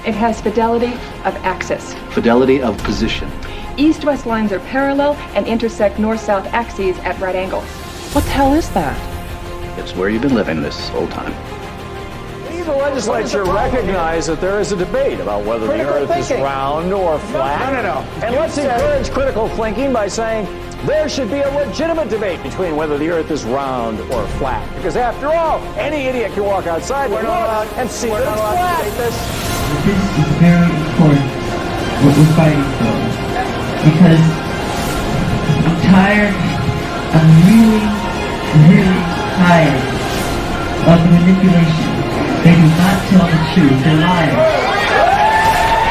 It has fidelity of axis. Fidelity of position. East-west lines are parallel and intersect north-south axes at right angles. What the hell is that? It's where you've been living this whole time. the legislature recognize that there is a debate about whether the Earth is round or flat. No. And let's encourage critical thinking by saying there should be a legitimate debate between whether the Earth is round or flat. Because after all, any idiot can walk outside and see that it's flat. This is very important, what we're fighting for. Because I'm tired, I'm really tired of the manipulation. They do not tell the truth, they're liars.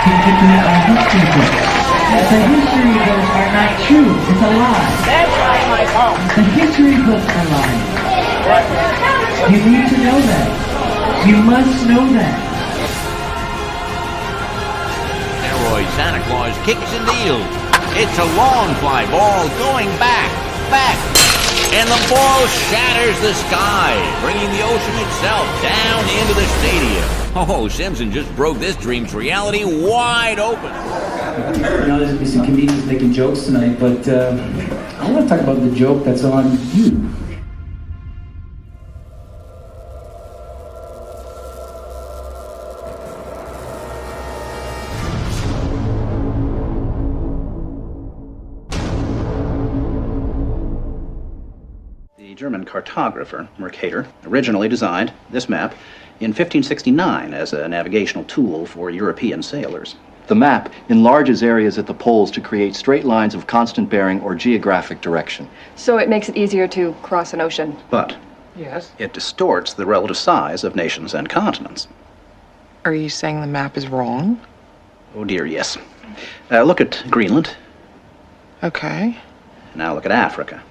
Particularly our history books. The history books are not true, it's a lie. That's right, Michael. The history books are lying. You need to know that. You must know that. Steroid Santa Claus kicks and deals. It's a long fly ball going back. And the ball shatters the sky, bringing the ocean itself down into the stadium. Oh, Simpson just broke this dream's reality wide open. You know, there's some comedians making jokes tonight, but I want to talk about the joke that's on you. The German cartographer Mercator originally designed this map in 1569 as a navigational tool for European sailors. The map enlarges areas at the poles to create straight lines of constant bearing or geographic direction. So it makes it easier to cross an ocean. But Yes. it distorts the relative size of nations and continents. Are you saying the map is wrong? Oh dear, yes. Look at Greenland. Okay. Now look at Africa.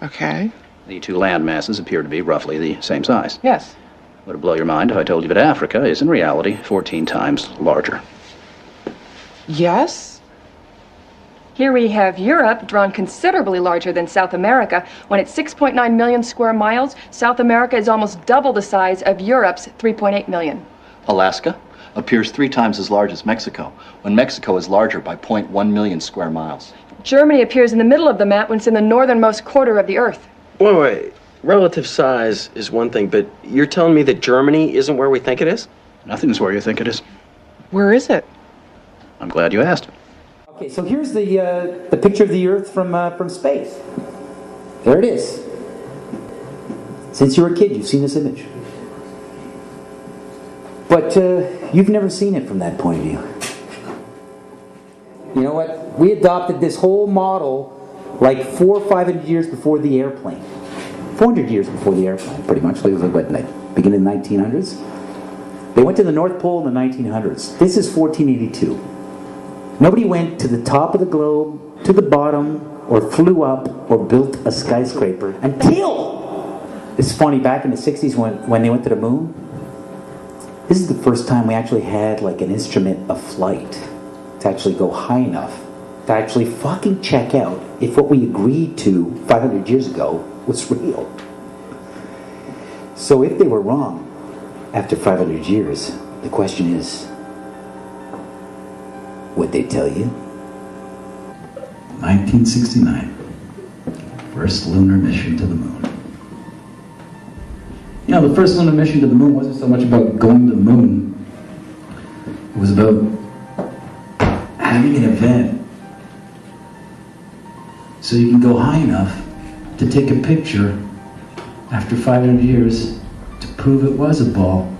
Okay. The two land masses appear to be roughly the same size. Yes. Would it blow your mind if I told you that Africa is in reality 14 times larger? Yes? Here we have Europe drawn considerably larger than South America. When it's 6.9 million square miles, South America is almost double the size of Europe's 3.8 million. Alaska appears 3 times as large as Mexico, when Mexico is larger by 0.1 million square miles. Germany appears in the middle of the map when it's in the northernmost quarter of the Earth. Wait. Relative size is one thing, but you're telling me that Germany isn't where we think it is? Nothing's where you think it is. Where is it? I'm glad you asked. Okay, so here's the picture of the Earth from space. There it is. Since you were a kid, you've seen this image. But you've never seen it from that point of view. You know what? We adopted this whole model like 400 or 500 years before the airplane. 400 years before the airplane, pretty much. It was like beginning of the 1900s. They went to the North Pole in the 1900s. This is 1482. Nobody went to the top of the globe, to the bottom, or flew up, or built a skyscraper until... It's funny, back in the 60s when they went to the moon, this is the first time we actually had like an instrument of flight to actually go high enough to actually fucking check out if what we agreed to 500 years ago was real. So if they were wrong after 500 years, the question is, what'd they tell you? 1969, first lunar mission to the moon. You know, the first lunar mission to the moon wasn't so much about going to the moon. It was about having an event so you can go high enough to take a picture after 500 years to prove it was a ball.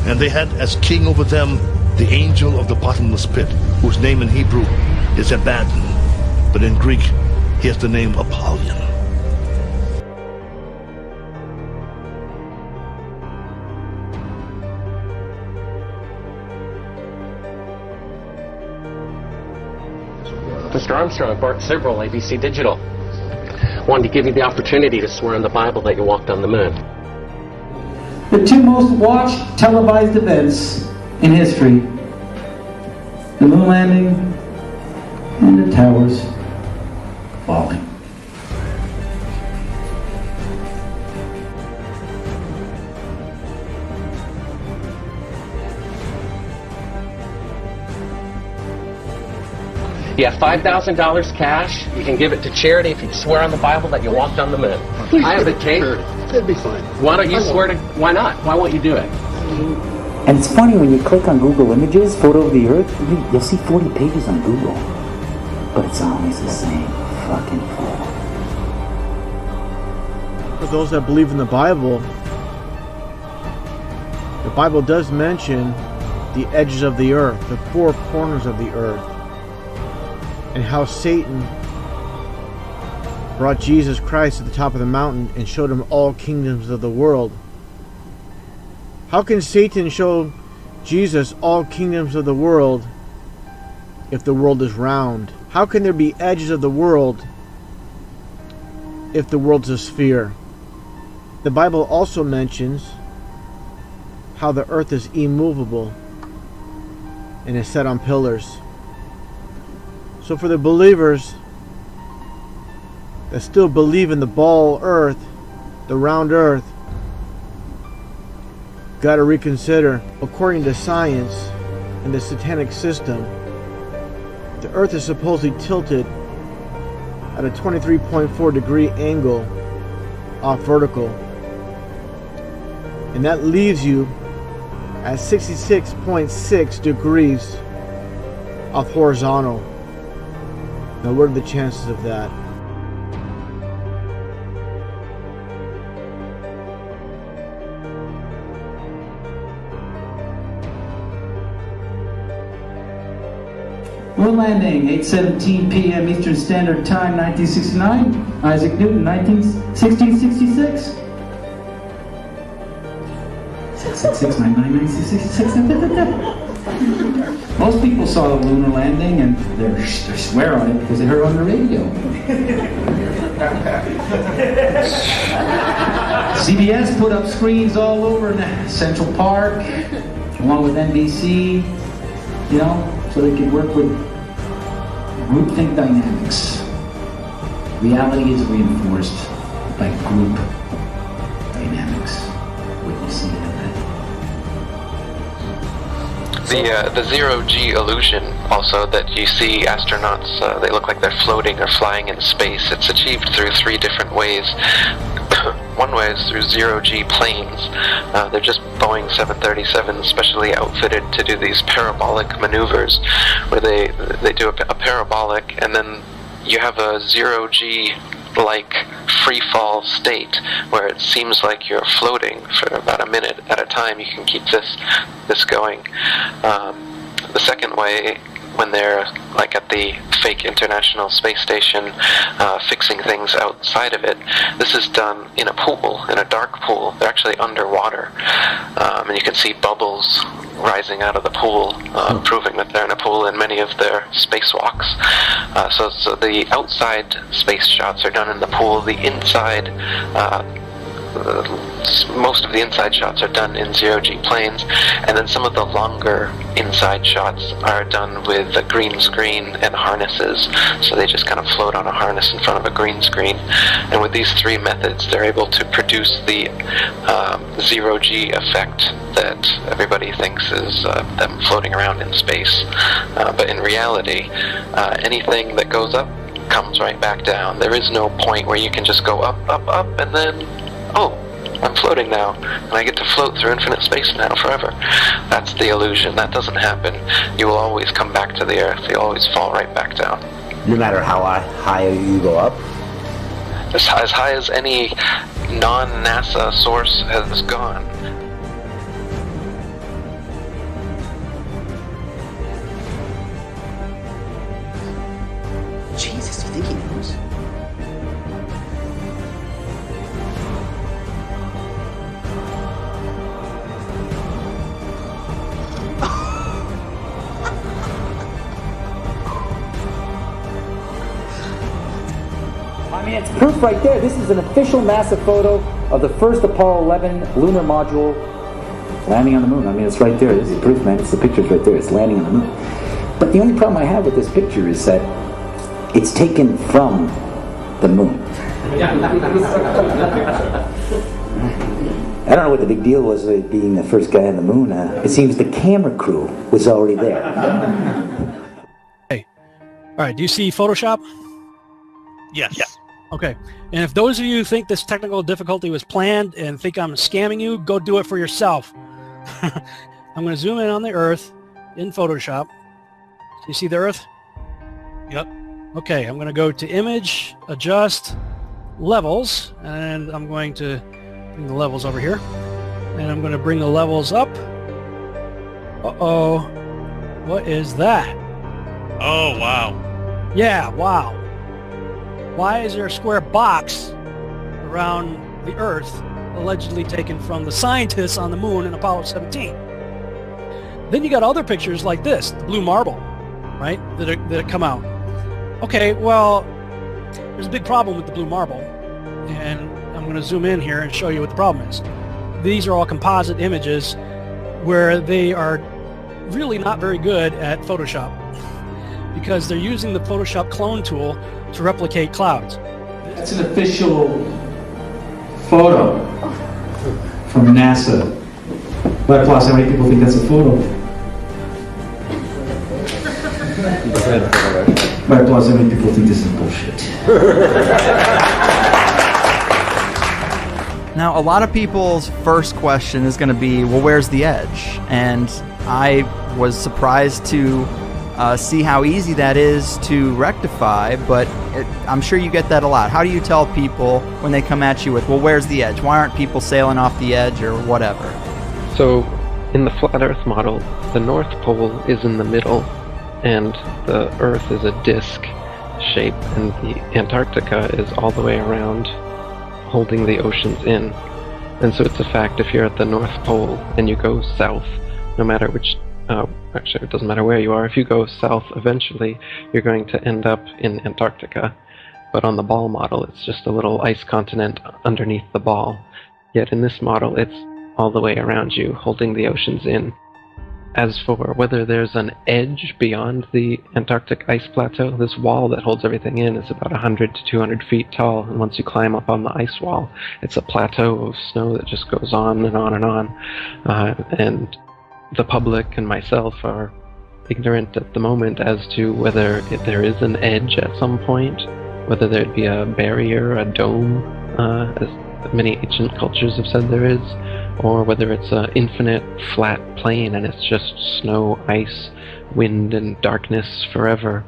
And they had as king over them the angel of the bottomless pit, whose name in Hebrew is Abaddon, but in Greek he has the name Apollyon. Mr. Armstrong, Bart Sibrel, ABC Digital. Wanted to give you the opportunity to swear in the Bible that you walked on the moon. The two most watched televised events in history: the moon landing and the towers falling. You have $5,000 cash. You can give it to charity if you swear on the Bible that you walked on the moon. Please I have give a it to tape. charity. That'd be fine. Why don't you swear to... Why not? Why won't you do it? And it's funny, when you click on Google Images, photo of the Earth, you'll see 40 pages on Google. But it's always the same fucking photo. For those that believe in the Bible does mention the edges of the earth, the four corners of the earth, and how Satan brought Jesus Christ to the top of the mountain and showed him all kingdoms of the world. How can Satan show Jesus all kingdoms of the world if the world is round? How can there be edges of the world if the world's a sphere? The Bible also mentions how the earth is immovable and is set on pillars. So for the believers that still believe in the ball earth, the round earth, got to reconsider. According to science and the satanic system, the earth is supposedly tilted at a 23.4 degree angle off vertical, and that leaves you at 66.6 degrees off horizontal. Now what are the chances of that? Moon landing, 8:17 p.m. Eastern Standard Time, 1969. Isaac Newton, 1666. 666-999-6666. Most people saw the lunar landing and they swear on it because they heard it on the radio. CBS put up screens all over in Central Park, along with NBC, you know, so they could work with groupthink dynamics. Reality is reinforced by group dynamics. Witnessing it. The zero-G illusion, also, that you see astronauts, they look like they're floating or flying in space. It's achieved through three different ways. One way is through zero-G planes. They're just Boeing 737s specially outfitted to do these parabolic maneuvers, where they do a parabolic, and then you have a zero-G like free fall state where it seems like you're floating for about a minute at a time. You can keep this going. The second way, when they're like at the fake International Space Station fixing things outside of it, this is done in a pool, in a dark pool. They're actually underwater, and you can see bubbles rising out of the pool, proving that they're in a pool in many of their spacewalks. So the outside space shots are done in the pool. The inside, most of the inside shots are done in zero-G planes, and then some of the longer inside shots are done with a green screen and harnesses. So they just kind of float on a harness in front of a green screen. And with these three methods, they're able to produce the zero-G effect that everybody thinks is them floating around in space. But in reality, anything that goes up comes right back down. There is no point where you can just go up, up, up, and then, oh, I'm floating now, and I get to float through infinite space now forever. That's the illusion. That doesn't happen. You will always come back to the Earth. You'll always fall right back down. No matter how high you go up? As high as any non-NASA source has gone. Jesus, do you think he knows? I mean, it's proof right there. This is an official NASA photo of the first Apollo 11 lunar module landing on the moon. I mean, it's right there. This is proof, man. It's the picture's right there. It's landing on the moon. But the only problem I have with this picture is that it's taken from the moon. I don't know what the big deal was with being the first guy on the moon. It seems the camera crew was already there. right, do you see Photoshop? Yes. Yeah. Okay, and if those of you think this technical difficulty was planned and think I'm scamming you, go do it for yourself. I'm going to zoom in on the Earth in Photoshop. So you see the Earth? Yep. Okay, I'm going to go to Image, Adjust, Levels, and I'm going to bring the levels over here. And I'm going to bring the levels up. Uh-oh. What is that? Oh, wow. Yeah, wow. Why is there a square box around the Earth allegedly taken from the scientists on the moon in Apollo 17? Then you got other pictures like this, the blue marble, right, that come out. Okay, well, there's a big problem with the blue marble, and I'm going to zoom in here and show you what the problem is. These are all composite images where they are really not very good at Photoshop because they're using the Photoshop clone tool to replicate clouds. That's an official photo from NASA. But plus, how many people think that's a photo? But plus, how many people think this is bullshit? Now, a lot of people's first question is going to be, well, where's the edge? And I was surprised to see how easy that is to rectify, but I'm sure you get that a lot. How do you tell people when they come at you with, well, where's the edge? Why aren't people sailing off the edge or whatever? So, in the flat Earth model, the North Pole is in the middle, and the Earth is a disk shape, and the Antarctica is all the way around, holding the oceans in. And so it's a fact, if you're at the North Pole and you go south, no matter which, actually it doesn't matter where you are, if you go south eventually, you're going to end up in Antarctica. But on the ball model, it's just a little ice continent underneath the ball. Yet in this model, it's all the way around you, holding the oceans in. As for whether there's an edge beyond the Antarctic ice plateau, this wall that holds everything in is about 100 to 200 feet tall, and once you climb up on the ice wall, it's a plateau of snow that just goes on and on and on. And the public and myself are ignorant at the moment as to whether there is an edge at some point, whether there'd be a barrier, a dome, as many ancient cultures have said there is, or whether it's an infinite flat plane and it's just snow, ice, wind, and darkness forever.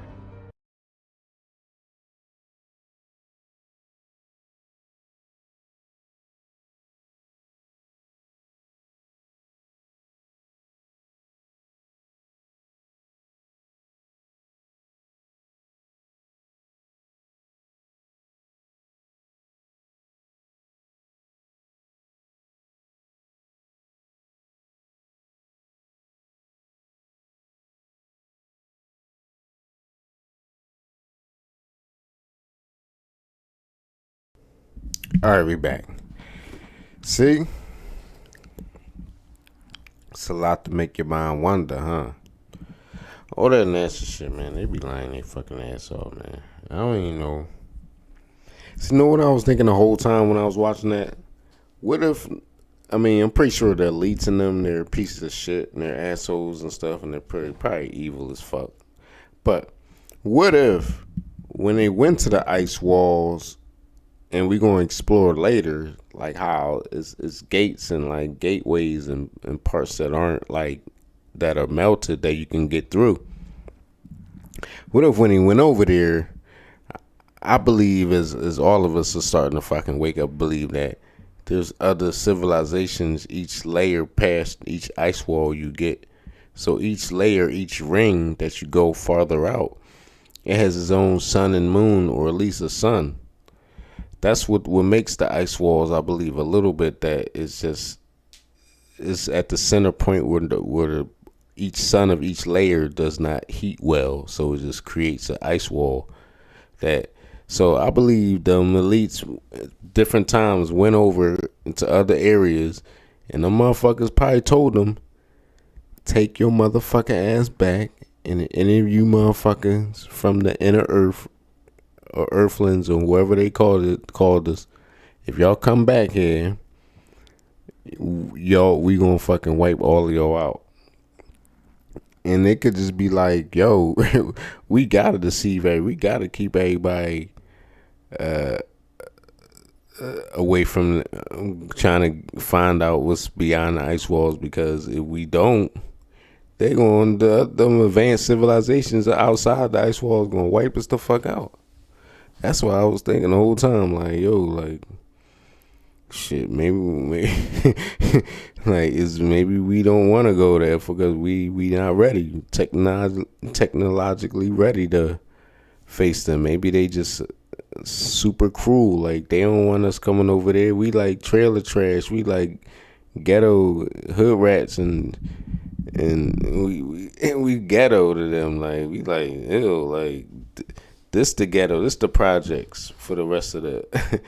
All right, we back. See? It's a lot to make your mind wonder, huh? All that NASA shit, man. They be lying their fucking ass off, man. I don't even know. See, you know what I was thinking the whole time when I was watching that? What if, I mean, I'm pretty sure the elites in them, they're pieces of shit and they're assholes and stuff and they're probably evil as fuck. But what if when they went to the ice walls, and we're going to explore later, like how it's gates and like gateways and parts that aren't like, that are melted that you can get through. What if when he went over there, I believe as all of us are starting to fucking wake up, believe that there's other civilizations, each layer past each ice wall you get. So each layer, each ring that you go farther out, it has its own sun and moon, or at least a sun. That's what makes the ice walls, I believe, a little bit, that it's at the center point where each sun of each layer does not heat well, so it just creates an ice wall. So I believe the elites different times went over into other areas, and the motherfuckers probably told them, take your motherfucking ass back, and any of you motherfuckers from the inner earth or earthlings or whoever they called us, if y'all come back here, we gonna fucking wipe all of y'all out. and it could just be like, yo, we gotta deceive we gotta keep everybody away from trying to find out what's beyond the ice walls, because if we don't, they're going to them advanced civilizations outside the ice walls gonna wipe us the fuck out. That's what I was thinking the whole time, like, yo, like, shit, maybe like, maybe we don't want to go there because we not ready, technologically ready to face them. Maybe they just super cruel, like they don't want us coming over there. We like trailer trash, we like ghetto hood rats, and we ghetto to them. Like, we like, ew, like this the ghetto, this the projects for the rest of the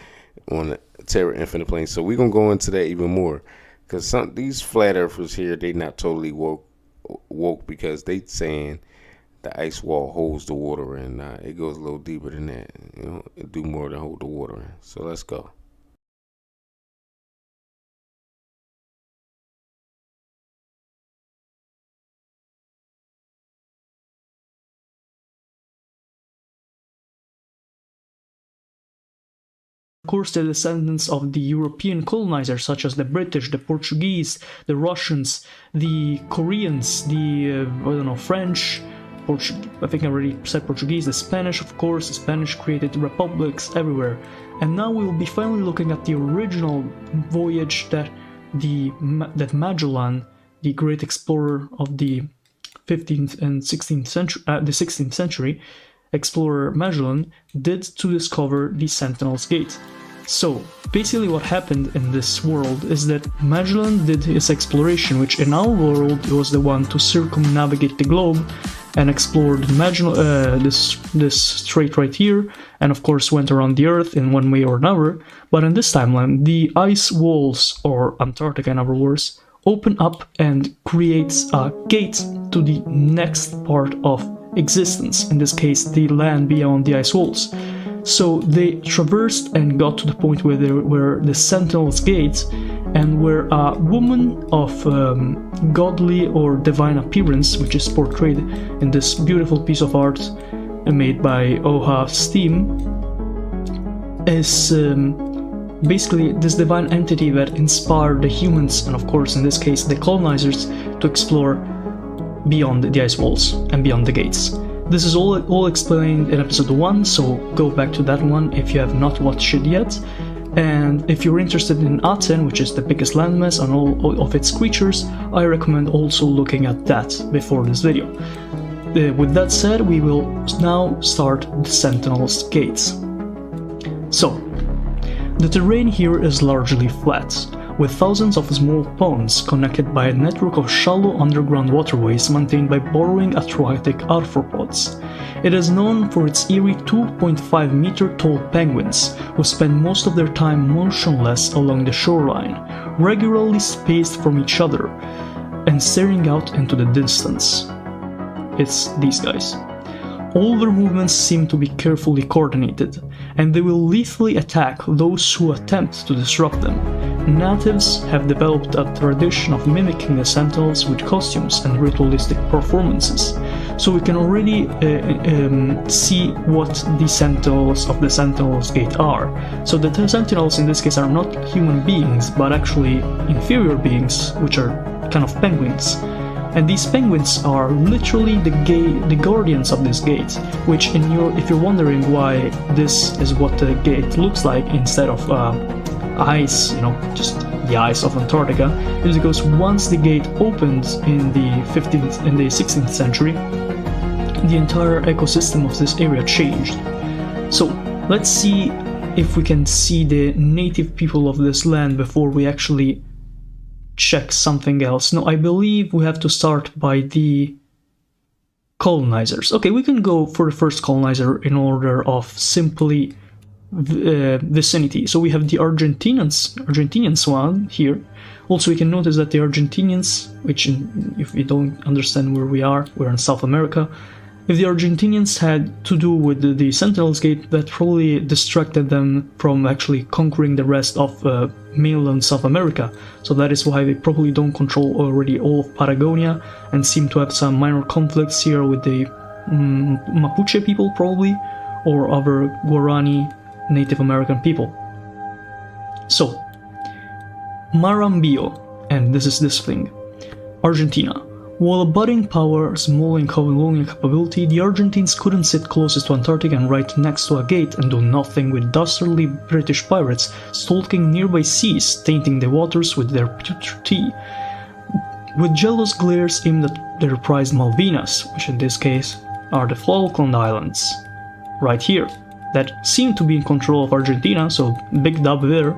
on the Terra Infinite Plane. So we're gonna go into that even more, because these flat earthers here, they not totally woke because they saying the ice wall holds the water in. It goes a little deeper than that. You know, it do more than hold the water in. So let's go. Of course, the descendants of the European colonizers, such as the British, the Portuguese, the Russians, the Koreans, the French, I think I already said Portuguese, the Spanish, of course. The Spanish created republics everywhere. And now we will be finally looking at the original voyage that Magellan, the great explorer of the 15th and 16th century, the 16th century, explorer Magellan, did to discover the Sentinel's Gate. So basically what happened in this world is that Magellan did his exploration, which in our world was the one to circumnavigate the globe and explored this strait right here, and of course went around the Earth in one way or another. But in this timeline, the ice walls, or Antarctica in other words, open up and creates a gate to the next part of existence, in this case the land beyond the ice walls. So they traversed and got to the point where they were the Sentinel's Gate, and where a woman of godly or divine appearance, which is portrayed in this beautiful piece of art made by Oha Steam, is basically this divine entity that inspired the humans, and of course in this case the colonizers, to explore beyond the ice walls and beyond the gates. This is all explained in episode 1, so go back to that one if you have not watched it yet. And if you're interested in Aten, which is the biggest landmass and all of its creatures, I recommend also looking at that before this video. With that said, we will now start the Sentinel's Gates. So, the terrain here is largely flat, with thousands of small ponds connected by a network of shallow underground waterways maintained by burrowing aquatic arthropods. It is known for its eerie 2.5 meter tall penguins, who spend most of their time motionless along the shoreline, regularly spaced from each other, and staring out into the distance. It's these guys. All their movements seem to be carefully coordinated, and they will lethally attack those who attempt to disrupt them. Natives have developed a tradition of mimicking the sentinels with costumes and ritualistic performances, so we can already see what the sentinels of the Sentinel's Gate are. So the sentinels in this case are not human beings, but actually inferior beings, which are kind of penguins. And these penguins are literally the guardians of this gate, which if you're wondering why this is what the gate looks like instead of ice, just the ice of Antarctica, is because once the gate opened in the 16th century, the entire ecosystem of this area changed. So let's see if we can see the native people of this land before we actually check something else. No, I believe we have to start by the colonizers. Okay, we can go for the first colonizer in order of simply vicinity. So we have the Argentinians one here. Also, we can notice that the Argentinians, which if you don't understand where we are, we're in South America. If the Argentinians had to do with the Sentinel's Gate, that probably distracted them from actually conquering the rest of mainland South America, so that is why they probably don't control already all of Patagonia and seem to have some minor conflicts here with the Mapuche people probably, or other Guarani Native American people. So, Marambio, and this is this thing. Argentina. While a budding power, small in colonial capability, the Argentines couldn't sit closest to Antarctica and right next to a gate and do nothing with dastardly British pirates stalking nearby seas, tainting the waters with their putrid tea. With jealous glares aimed at their prized Malvinas, which in this case are the Falkland Islands, right here, that seem to be in control of Argentina, so big dub there.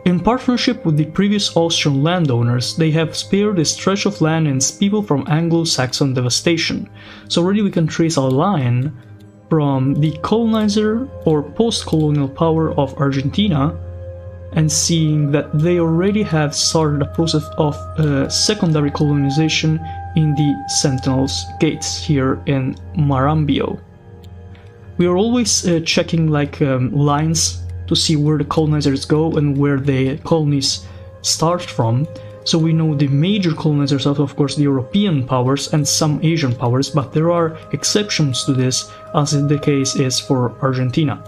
In partnership with the previous Austrian landowners, they have spared a stretch of land and its people from Anglo-Saxon devastation. So already we can trace a line from the colonizer or post-colonial power of Argentina, and seeing that they already have started a process of secondary colonization in the Sentinels Gates here in Marambio. We are always checking like lines to see where the colonizers go and where the colonies start from. So we know the major colonizers are of course the European powers and some Asian powers, but there are exceptions to this, as the case is for Argentina.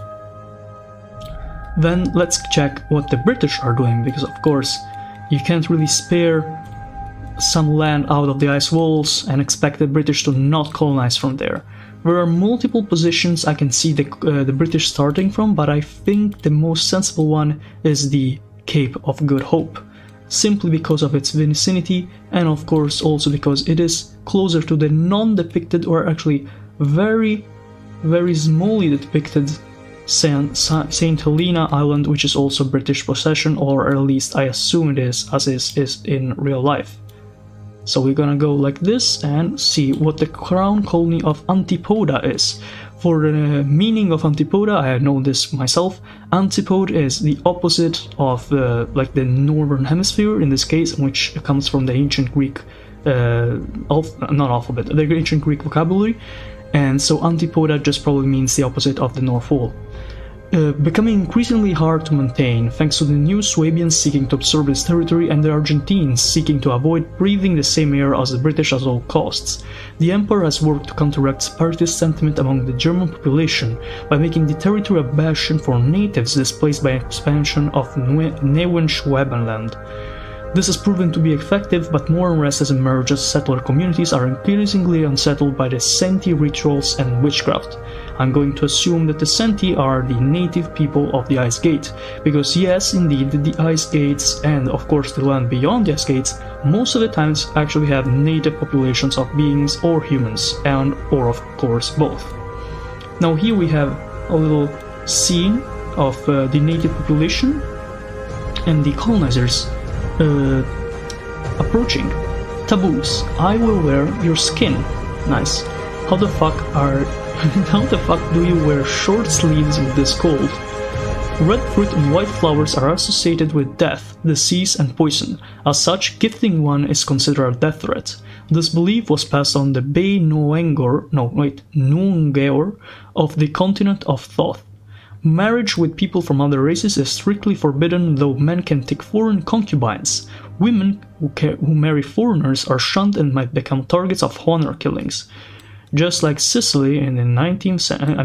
Then let's check what the British are doing, because of course you can't really spare some land out of the ice walls and expect the British to not colonize from there. There are multiple positions I can see the British starting from, but I think the most sensible one is the Cape of Good Hope, simply because of its vicinity and of course also because it is closer to the non-depicted, or actually very, very smallly depicted Saint Helena Island, which is also British possession, or at least I assume it is, as is in real life. So we're gonna go like this and see what the crown colony of Antipoda is. For the meaning of Antipoda, I know this myself. Antipode is the opposite of like the northern hemisphere in this case, which comes from the ancient Greek, not alphabet, the ancient Greek vocabulary, and so Antipoda just probably means the opposite of the North Pole. Becoming increasingly hard to maintain thanks to the new Swabians seeking to absorb this territory and the Argentines seeking to avoid breathing the same air as the British at all costs. The Emperor has worked to counteract separatist sentiment among the German population by making the territory a bastion for natives displaced by expansion of Neuenschwabenland. This has proven to be effective, but more unrest has emerged as settler communities are increasingly unsettled by the Senti rituals and witchcraft. I'm going to assume that the Senti are the native people of the Ice Gate, because yes, indeed, the Ice Gates and of course the land beyond the Ice Gates most of the times actually have native populations of beings or humans, and or of course both. Now here we have a little scene of the native population and the colonizers approaching. Taboos. I will wear your skin. Nice. How the fuck do you wear short sleeves with this cold? Red fruit and white flowers are associated with death, disease, and poison. As such, gifting one is considered a death threat. This belief was passed on the Bay Noongor of the continent of Thoth. Marriage with people from other races is strictly forbidden, though men can take foreign concubines. Women who marry foreigners are shunned and might become targets of honor killings. Just like Sicily in the 19th century,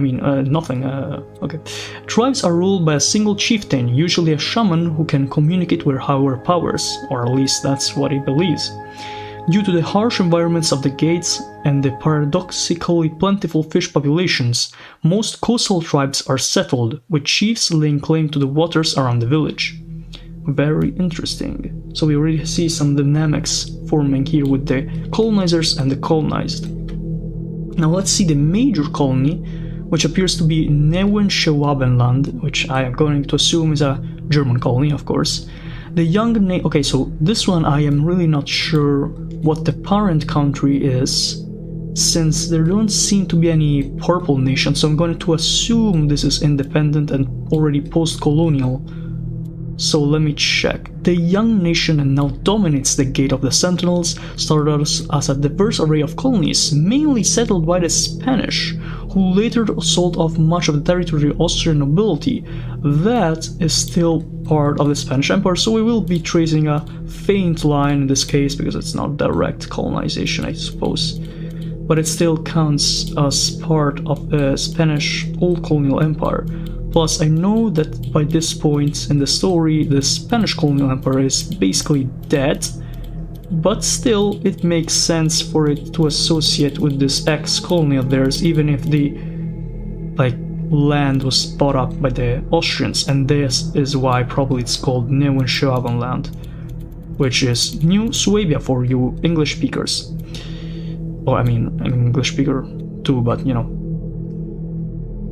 Tribes are ruled by a single chieftain, usually a shaman who can communicate with higher powers, or at least that's what he believes. Due to the harsh environments of the gates and the paradoxically plentiful fish populations, most coastal tribes are settled, with chiefs laying claim to the waters around the village. Very interesting. So we already see some dynamics forming here with the colonizers and the colonized. Now let's see the major colony, which appears to be Neuenschwabenland, which I am going to assume is a German colony, of course. The young okay, so this one I am really not sure what the parent country is, since there don't seem to be any purple nation, so I'm going to assume this is independent and already post-colonial. So let me check. The young nation that now dominates the Gate of the Sentinels started as a diverse array of colonies, mainly settled by the Spanish, who later sold off much of the territory to Austrian nobility. That is still part of the Spanish Empire, so we will be tracing a faint line in this case because it's not direct colonization, I suppose. But it still counts as part of the Spanish Old Colonial Empire. Plus, I know that by this point in the story, the Spanish colonial empire is basically dead, but still it makes sense for it to associate with this ex-colony of theirs, even if the land was bought up by the Austrians, and this is why probably it's called Neuenschwabenland, which is New Suabia for you English speakers. Oh, I mean, I'm an English speaker too, but you know.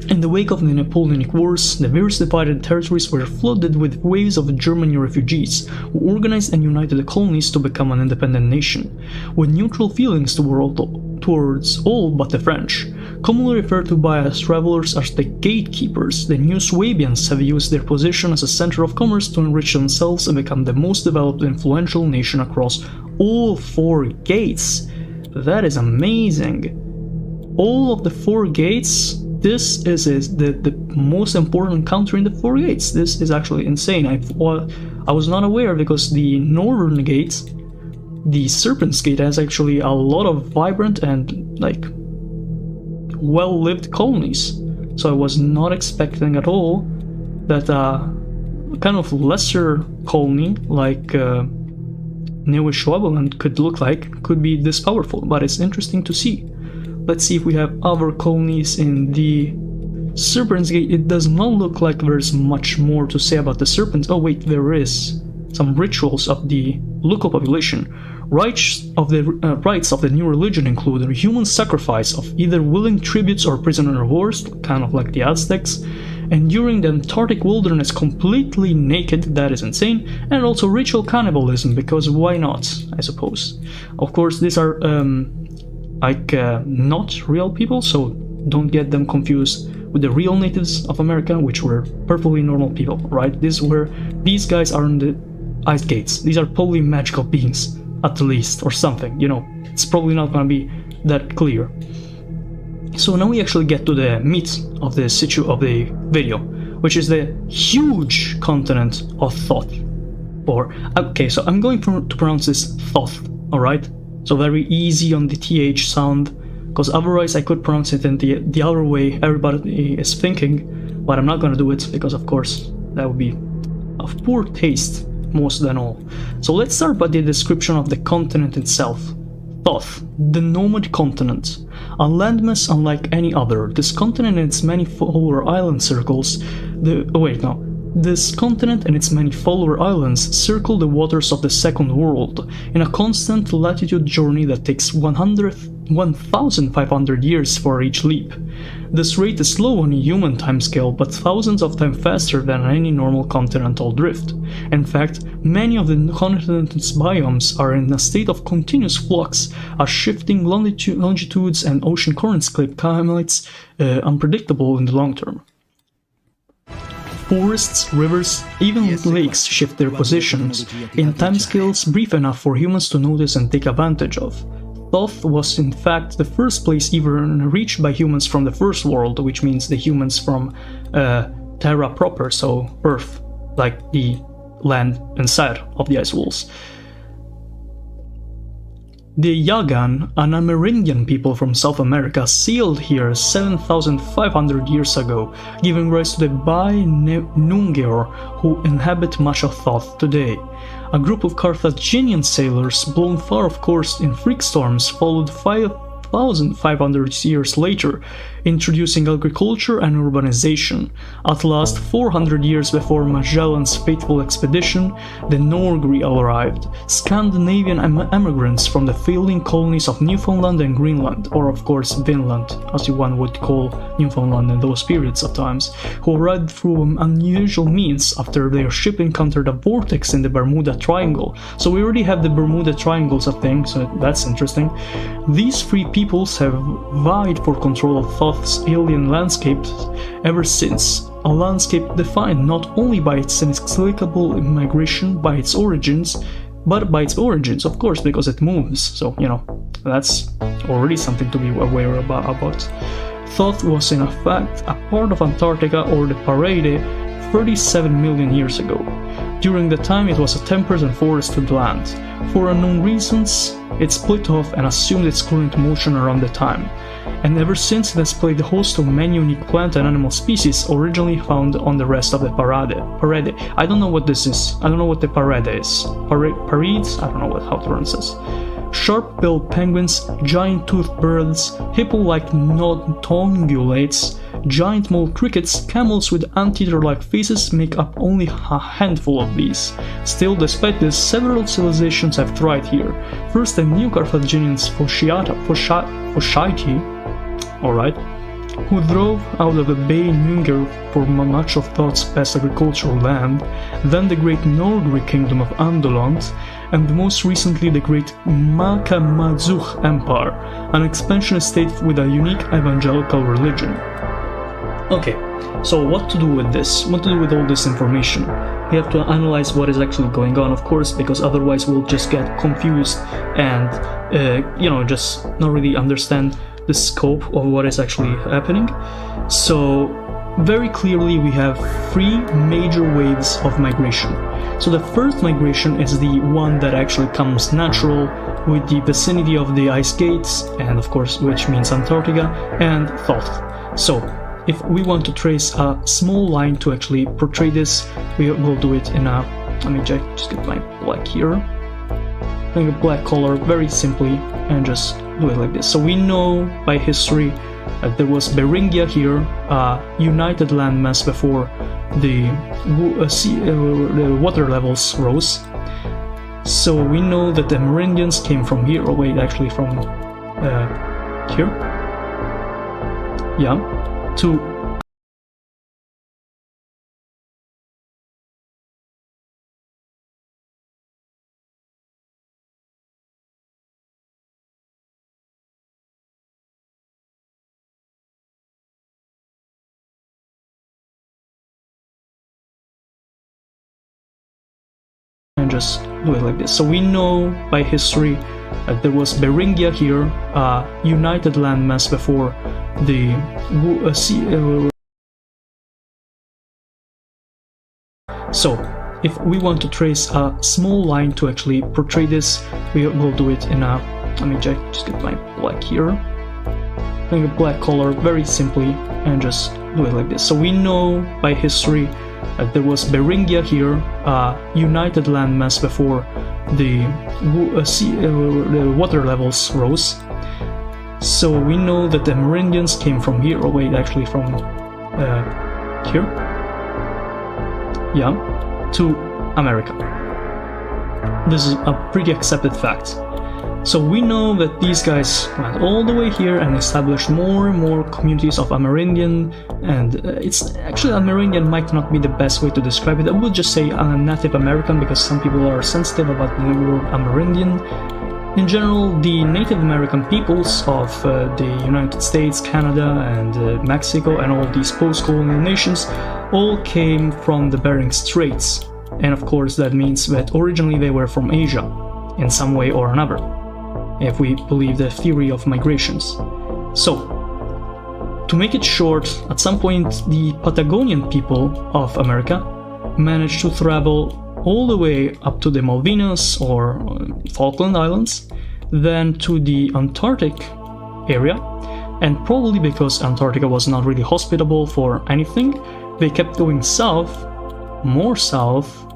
In the wake of the Napoleonic Wars, the various divided territories were flooded with waves of German refugees, who organized and united the colonies to become an independent nation, with neutral feelings towards all but the French. Commonly referred to by us travelers as the gatekeepers, the New Suabians have used their position as a center of commerce to enrich themselves and become the most developed and influential nation across all 4 gates. That is amazing. All of the 4 gates. This is the most important country in the 4 gates. This is actually insane. I was not aware because the northern gate, the Serpent's Gate, has actually a lot of vibrant and like well-lived colonies. So I was not expecting at all that a kind of lesser colony like Neuenschwabenland could be this powerful. But it's interesting to see. Let's see if we have other colonies in the Serpent's Gate. It does not look like there's much more to say about the serpents. Oh wait, there is some rituals of the local population. Rites of the new religion include a human sacrifice of either willing tributes or prisoner of wars, kind of like the Aztecs, enduring the Antarctic wilderness completely naked, that is insane, and also ritual cannibalism, because why not, I suppose. Of course, these are not real people, so don't get them confused with the real natives of America, which were perfectly normal people, right? These guys are in the ice gates. These are probably magical beings, at the least, or something, you know. It's probably not gonna be that clear. So now we actually get to the meat of the video, which is the huge continent of Thoth. Okay, so I'm going to pronounce this Thoth, alright? So very easy on the TH sound, because otherwise I could pronounce it in the other way everybody is thinking, but I'm not gonna do it, because of course that would be of poor taste, most than all. So let's start by the description of the continent itself. Thoth, the nomad continent. A landmass unlike any other, this continent and its many follower island circles This continent and its many follower islands circle the waters of the Second World in a constant latitude journey that takes 1,500 years for each leap. This rate is slow on a human timescale, but thousands of times faster than any normal continental drift. In fact, many of the continent's biomes are in a state of continuous flux, as shifting longitudes and ocean currents keep climates unpredictable in the long term. Forests, rivers, even lakes shift their positions in timescales brief enough for humans to notice and take advantage of. Thoth was in fact the first place even reached by humans from the First World, which means the humans from Terra proper, so Earth, like the land inside of the ice walls. The Yagan, an Amerindian people from South America, sailed here 7,500 years ago, giving rise to the Bai Nungeor, who inhabit much of Thoth today. A group of Carthaginian sailors, blown far off course in freak storms, followed 5,500 years later, introducing agriculture and urbanization. At last, 400 years before Magellan's fateful expedition, the Norgri arrived, Scandinavian immigrants from the failing colonies of Newfoundland and Greenland, or of course Vinland, as one would call Newfoundland in those periods of times, who arrived through unusual means after their ship encountered a vortex in the Bermuda Triangle. So we already have the Bermuda Triangles, I think, so that's interesting. These three peoples have vied for control of Thoth Thoth's alien landscapes ever since. A landscape defined not only by its inexplicable migration by its origins, but by its origins, of course, because it moves. So, you know, that's already something to be aware about. Thoth was in fact a part of Antarctica or the Parade 37 million years ago. During the time it was a temperate and forested land. For unknown reasons, it split off and assumed its current motion around the time. And ever since it has played the host of many unique plant and animal species originally found on the rest of the Parade. I don't know what this is. I don't know what the Parade is. Parades? I don't know how to pronounce this. Sharp-billed penguins, giant-toothed birds, hippo-like ungulates, giant mole crickets, camels with anteater-like faces make up only a handful of these. Still, despite this, several civilizations have thrived here. First, the New Carthaginians Phociae, alright, who drove out of the bay in hunger for much of Thoth's best agricultural land, then the great Norgric kingdom of Andolant, and most recently the great Makamazugh Empire, an expansionist state with a unique evangelical religion. Okay, so what to do with this? What to do with all this information? We have to analyze what is actually going on, of course, because otherwise we'll just get confused and, just not really understand the scope of what is actually happening. So, very clearly we have three major waves of migration. So the first migration is the one that actually comes natural with the vicinity of the ice gates, and of course, which means Antarctica and Thoth. So, if we want to trace a small line to actually portray this, we will do it in a, let me just get my black here, make a black color very simply and just do it like this. So we know by history that there was Beringia here, a united landmass before the water levels rose. So we know that the Amerindians came from here, or wait, actually from here, yeah, to and just do it like this. So we know by history that there was Beringia here, a united landmass before the So, if we want to trace a small line to actually portray this, we will do it in a, let me just get my black here, make a black color very simply and just do it like this. So we know by history that there was Beringia here, a united landmass before the water levels rose. So we know that the Amerindians came from here, or wait, actually from here, yeah, to America. This is a pretty accepted fact. So we know that these guys went all the way here and established more and more communities of Amerindian, and it's actually Amerindian might not be the best way to describe it. I would just say Native American, because some people are sensitive about the word Amerindian. In general, the Native American peoples of the United States, Canada, and Mexico, and all these post-colonial nations all came from the Bering Straits. And of course that means that originally they were from Asia, in some way or another, if we believe the theory of migrations. So, to make it short, at some point the Patagonian people of America managed to travel all the way up to the Malvinas or Falkland Islands, then to the Antarctic area, and probably because Antarctica was not really hospitable for anything, they kept going south, more south,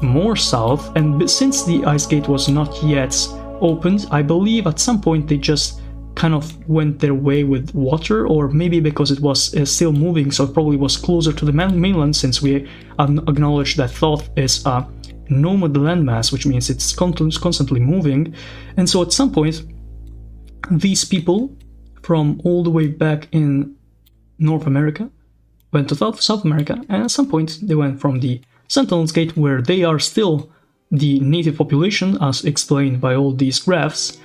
more south, and since the ice gate was not yet opened, I believe at some point they just kind of went their way with water, or maybe because it was still moving, so it probably was closer to the mainland, since we acknowledge that Thoth is a nomad landmass, which means it's constantly moving. And so at some point these people from all the way back in North America went to South America, and at some point they went from the Sentinel's Gate, where they are still the native population as explained by all these graphs,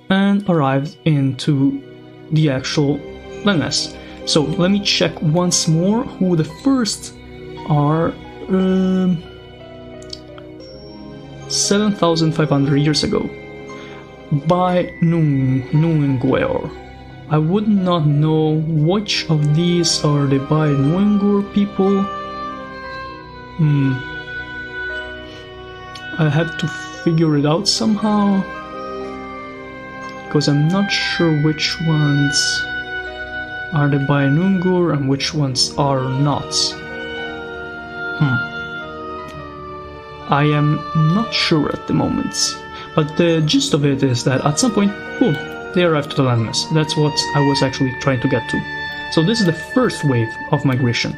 and arrived into the actual landmass. So let me check once more who the first are. 7,500 years ago. By Nunguer. I would not know which of these are the By Nunguer people. I have to figure it out somehow, because I'm not sure which ones are the By Nunguer and which ones are not. I am not sure at the moment, but the gist of it is that at some point, boom, they arrived to the landmass. That's what I was actually trying to get to. So this is the first wave of migration.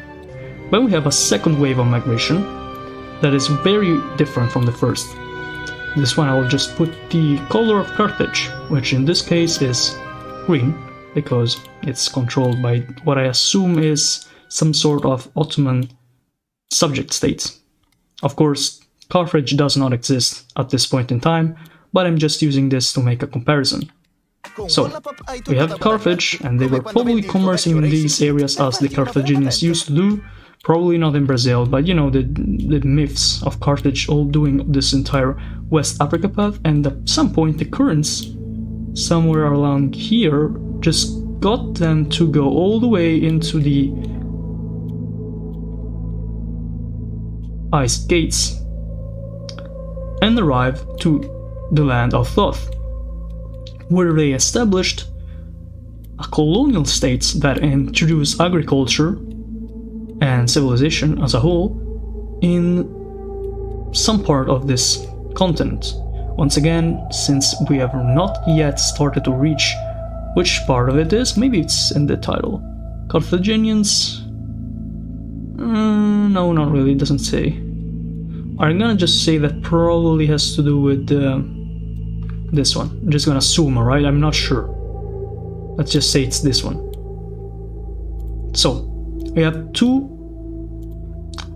Then we have a second wave of migration that is very different from the first. This one I will just put the color of Carthage, which in this case is green, because it's controlled by what I assume is some sort of Ottoman subject state. Of course, Carthage does not exist at this point in time, but I'm just using this to make a comparison. So, we have Carthage, and they were probably commercing in these areas as the Carthaginians used to do, probably not in Brazil, but you know, the myths of Carthage all doing this entire West Africa path, and at some point the currents somewhere along here just got them to go all the way into the ice gates and arrive to the land of Thoth, where they established a colonial state that introduced agriculture and civilization as a whole in some part of this continent. Once again, since we have not yet started to reach which part of it is, maybe it's in the title. Carthaginians? No, not really, it doesn't say. I'm gonna just say that probably has to do with this one. I'm just gonna assume, alright? I'm not sure. Let's just say it's this one. So, we have two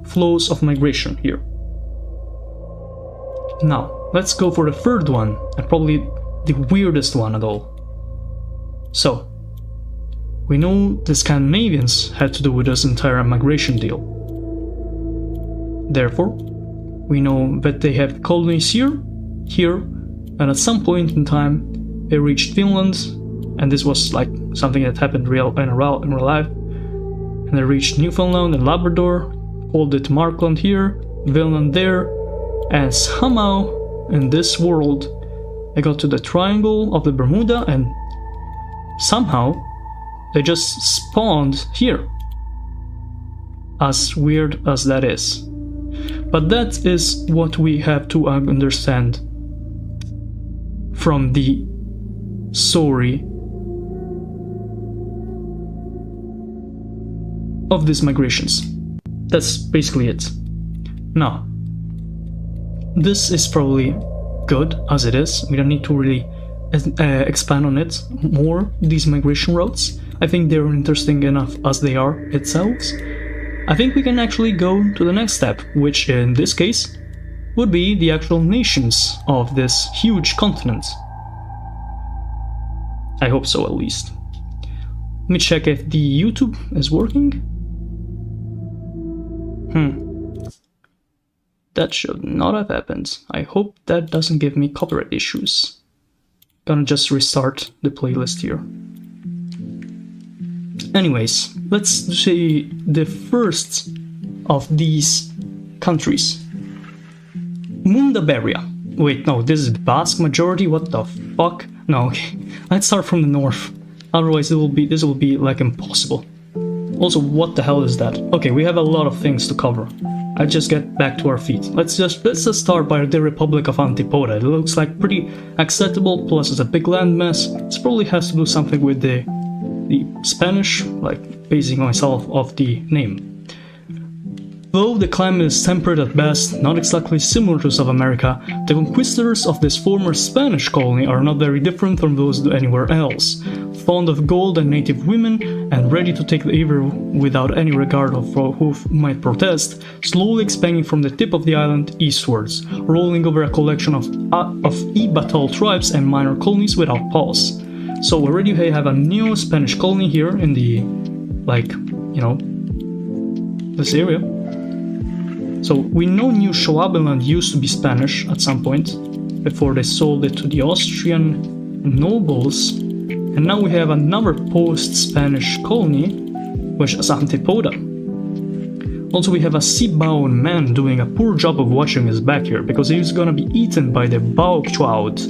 flows of migration here. Now, let's go for the third one, and probably the weirdest one at all. So, we know the Scandinavians had to do with this entire migration deal. Therefore, we know that they have colonies here, and at some point in time they reached Finland, and this was like something that happened in real life, and they reached Newfoundland and Labrador, called it Markland here, Vinland there, and somehow in this world they got to the Triangle of the Bermuda, and somehow they just spawned here. As weird as that is. But that is what we have to understand from the story of these migrations. That's basically it. Now, this is probably good as it is. We don't need to really expand on it more, these migration routes. I think they're interesting enough as they are itself. I think we can actually go to the next step, which in this case would be the actual nations of this huge continent. I hope so, at least. Let me check if the YouTube is working. That should not have happened. I hope that doesn't give me copyright issues. Gonna just restart the playlist here. Anyways, let's see the first of these countries. Mundaberia. Wait, no, this is the Basque majority? What the fuck? No, okay. Let's start from the north. Otherwise this will be like impossible. Also, what the hell is that? Okay, we have a lot of things to cover. I just get back to our feet. Let's just start by the Republic of Antipoda. It looks like pretty acceptable, plus it's a big landmass. This probably has to do something with the Spanish, like basing myself off the name. Though the climate is temperate at best, not exactly similar to South America, the conquistadors of this former Spanish colony are not very different from those anywhere else. Fond of gold and native women, and ready to take the evil without any regard of who might protest, slowly expanding from the tip of the island eastwards, rolling over a collection of e-Batal tribes and minor colonies without pause. So already we have a new Spanish colony here in the, like, you know, this area. So we know New Schwabenland used to be Spanish at some point, before they sold it to the Austrian nobles, and now we have another post-Spanish colony, which is Antipoda. Also, we have a sea-bound man doing a poor job of watching his back here, because he's gonna be eaten by the Bauktrout,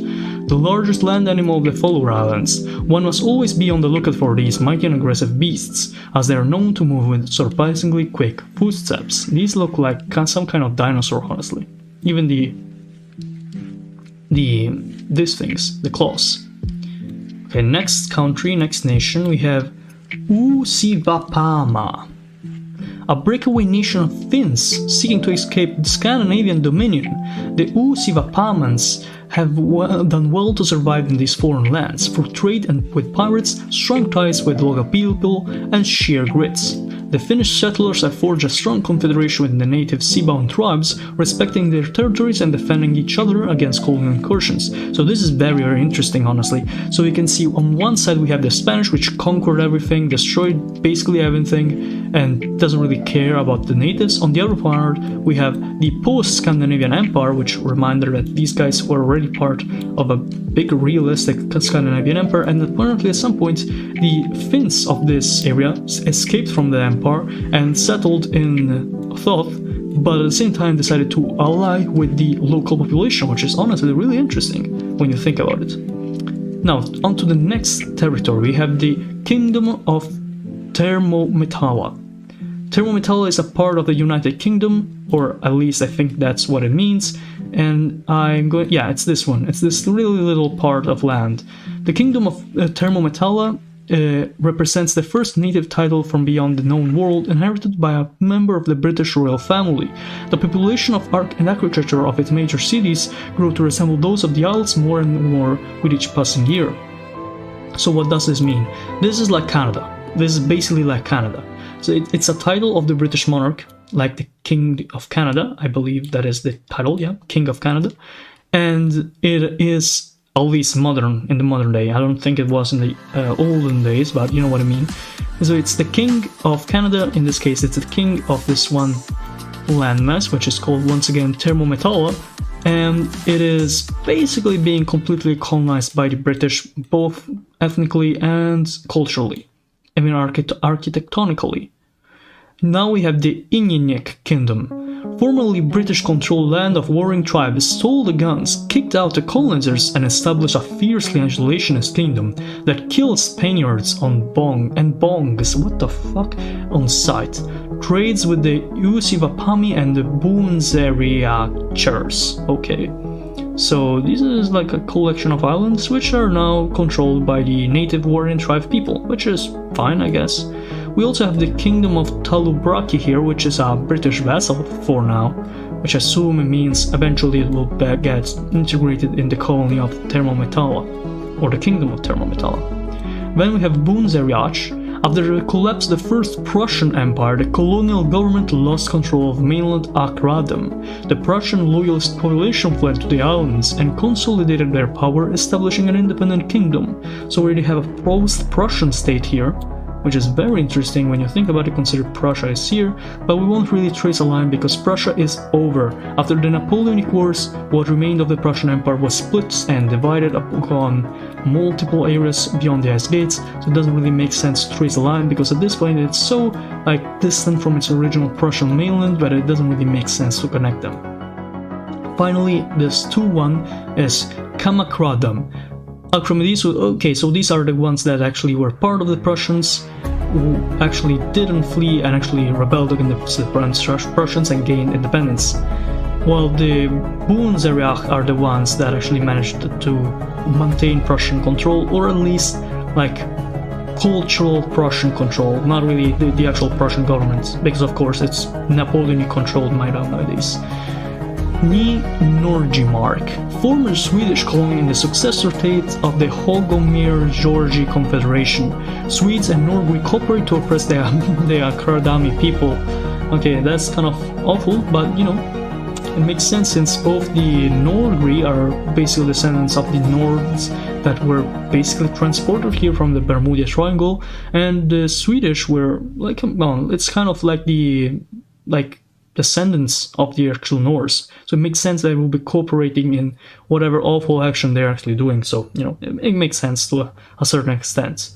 the largest land animal of the Faroe Islands. One must always be on the lookout for these mighty and aggressive beasts, as they are known to move with surprisingly quick footsteps. These look like some kind of dinosaur, honestly. Even these things, the claws. Okay, next country, next nation, we have Uusivapama, a breakaway nation of Finns seeking to escape the Scandinavian dominion. The Uusivapamans have done well to survive in these foreign lands through trade and with pirates, strong ties with local people, and sheer grits. The Finnish settlers have forged a strong confederation with the native sea-bound tribes, respecting their territories and defending each other against colonial incursions. So this is very, very interesting, honestly. So you can see on one side we have the Spanish, which conquered everything, destroyed basically everything, and doesn't really care about the natives. On the other part, we have the post-Scandinavian Empire, which reminder that these guys were already part of a big realistic Scandinavian empire, and apparently at some point the Finns of this area escaped from the empire and settled in Thoth, but at the same time decided to ally with the local population, which is honestly really interesting when you think about it. Now, on to the next territory, we have the Kingdom of Thermometala. Thermometala is a part of the United Kingdom, or at least I think that's what it means, and I'm going, yeah, it's this one. It's this really little part of land. The Kingdom of Thermometala represents the first native title from beyond the known world, inherited by a member of the British royal family. The population of art and architecture of its major cities grew to resemble those of the Isles more and more with each passing year. So what does this mean? This is like Canada. This is basically like Canada. So it's a title of the British monarch, like the King of Canada, I believe that is the title, yeah, King of Canada. And it is at least modern, in the modern day. I don't think it was in the olden days, but you know what I mean. So it's the King of Canada, in this case it's the king of this one landmass, which is called once again Thermometala, and it is basically being completely colonized by the British, both ethnically and culturally. I mean architectonically. Now we have the Inuit Kingdom. Formerly British-controlled land of warring tribes stole the guns, kicked out the colonizers, and established a fiercely isolationist kingdom that killed Spaniards on bongs, what the fuck, on sight. Trades with the Uusivapami and the Boonzeriachers. Okay. So this is like a collection of islands which are now controlled by the native warring tribe people, which is fine, I guess. We also have the Kingdom of Talubraki here, which is a British vassal for now, which I assume means eventually it will get integrated in the colony of Thermometala, or the Kingdom of Thermometala. Then we have Boonzeriach. After the collapse of the First Prussian Empire, the colonial government lost control of mainland Akradam. The Prussian loyalist population fled to the islands and consolidated their power, establishing an independent kingdom. So we already have a post-Prussian state here, which is very interesting when you think about it, consider Prussia is here, but we won't really trace a line because Prussia is over. After the Napoleonic Wars, what remained of the Prussian Empire was split and divided upon multiple areas beyond the ice gates, so it doesn't really make sense to trace a line because at this point it's so like distant from its original Prussian mainland that it doesn't really make sense to connect them. Finally, this 2-1 is Kamakradam. Okay, so these are the ones that actually were part of the Prussians, who actually didn't flee and actually rebelled against the Prussians and gained independence. While the Boonzeriach are the ones that actually managed to maintain Prussian control, or at least like cultural Prussian control, not really the actual Prussian government, because of course it's Napoleonic controlled nowadays. Ny Norgemark, former Swedish colony in the successor state of the Hogomir-Georgi Confederation. Swedes and Norgri cooperate to oppress the Akradami people. Okay, that's kind of awful, but you know, it makes sense since both the Norgri are basically descendants of the Nords that were basically transported here from the Bermuda Triangle, and the Swedish were like, well, it's kind of like the descendants of the actual Norse, so it makes sense they will be cooperating in whatever awful action they're actually doing. So, you know, it makes sense to a certain extent.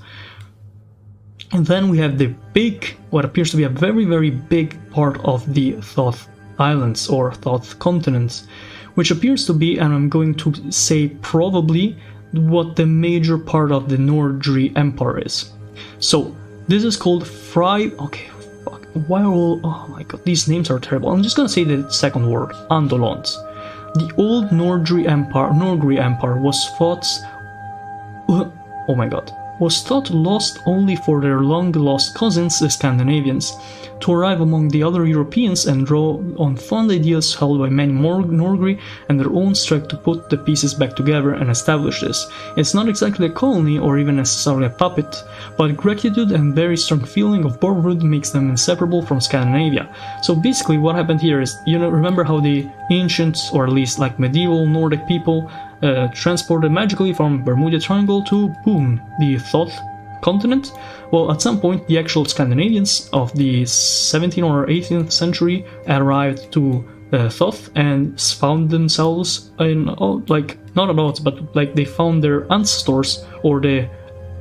And then we have the big, what appears to be a very, very big part of the Thoth Islands or Thoth continents, which appears to be, and I'm going to say probably, what the major part of the Nordri Empire is. So this is called okay, fuck, why are all, oh my god, these names are terrible. I'm just gonna say the second word, Andolans. The old Nordri Empire was thought, oh my god, was thought lost only for their long-lost cousins, the Scandinavians, to arrive among the other Europeans and draw on fond ideas held by many Norgri and their own strength to put the pieces back together and establish this. It's not exactly a colony or even necessarily a puppet, but gratitude and very strong feeling of brotherhood makes them inseparable from Scandinavia. So basically what happened here is, you know, remember how the ancients, or at least like medieval Nordic people, transported magically from Bermuda Triangle to, boom, the Thoth continent? Well, at some point the actual Scandinavians of the 17th or 18th century arrived to Thoth and found themselves in, like, not adults, but like they found their ancestors or the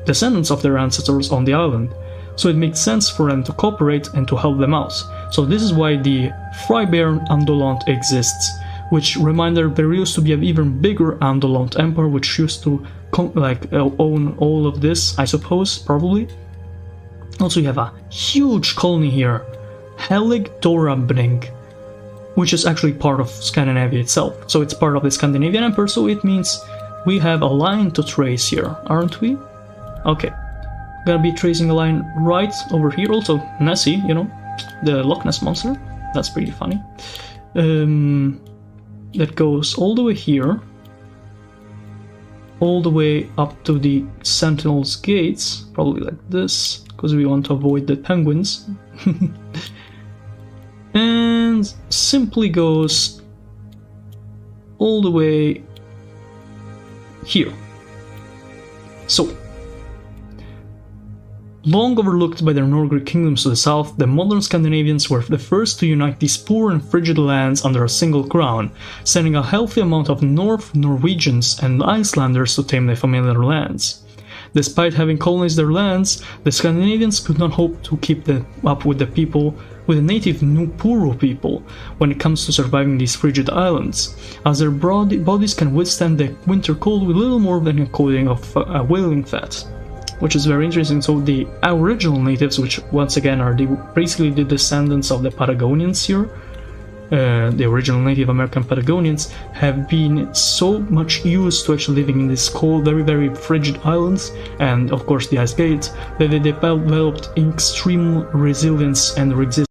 descendants of their ancestors on the island. So it makes sense for them to cooperate and to help them out. So this is why the Freiberg Andolant exists, which, reminder, there used to be an even bigger Andolant Empire which used to own all of this, I suppose, probably. Also, you have a huge colony here, Helig-Dorabning, which is actually part of Scandinavia itself. So it's part of the Scandinavian Empire, so it means we have a line to trace here, aren't we? Okay, gonna be tracing a line right over here. Also, Nessie, you know, the Loch Ness Monster, that's pretty funny. That goes all the way here, all the way up to the Sentinel's gates, probably like this, because we want to avoid the penguins. And simply goes all the way here. So, long overlooked by their Norgri kingdoms to the south, the modern Scandinavians were the first to unite these poor and frigid lands under a single crown, sending a healthy amount of Norwegians and Icelanders to tame their familiar lands. Despite having colonized their lands, the Scandinavians could not hope to keep up with the native Nupuru people when it comes to surviving these frigid islands, as their bodies can withstand the winter cold with little more than a coating of whaling fat. Which is very interesting. So the original natives, which once again are basically the descendants of the Patagonians here, the original Native American Patagonians, have been so much used to actually living in these cold, very, very frigid islands, and of course the ice gate, that they developed extreme resilience and resistance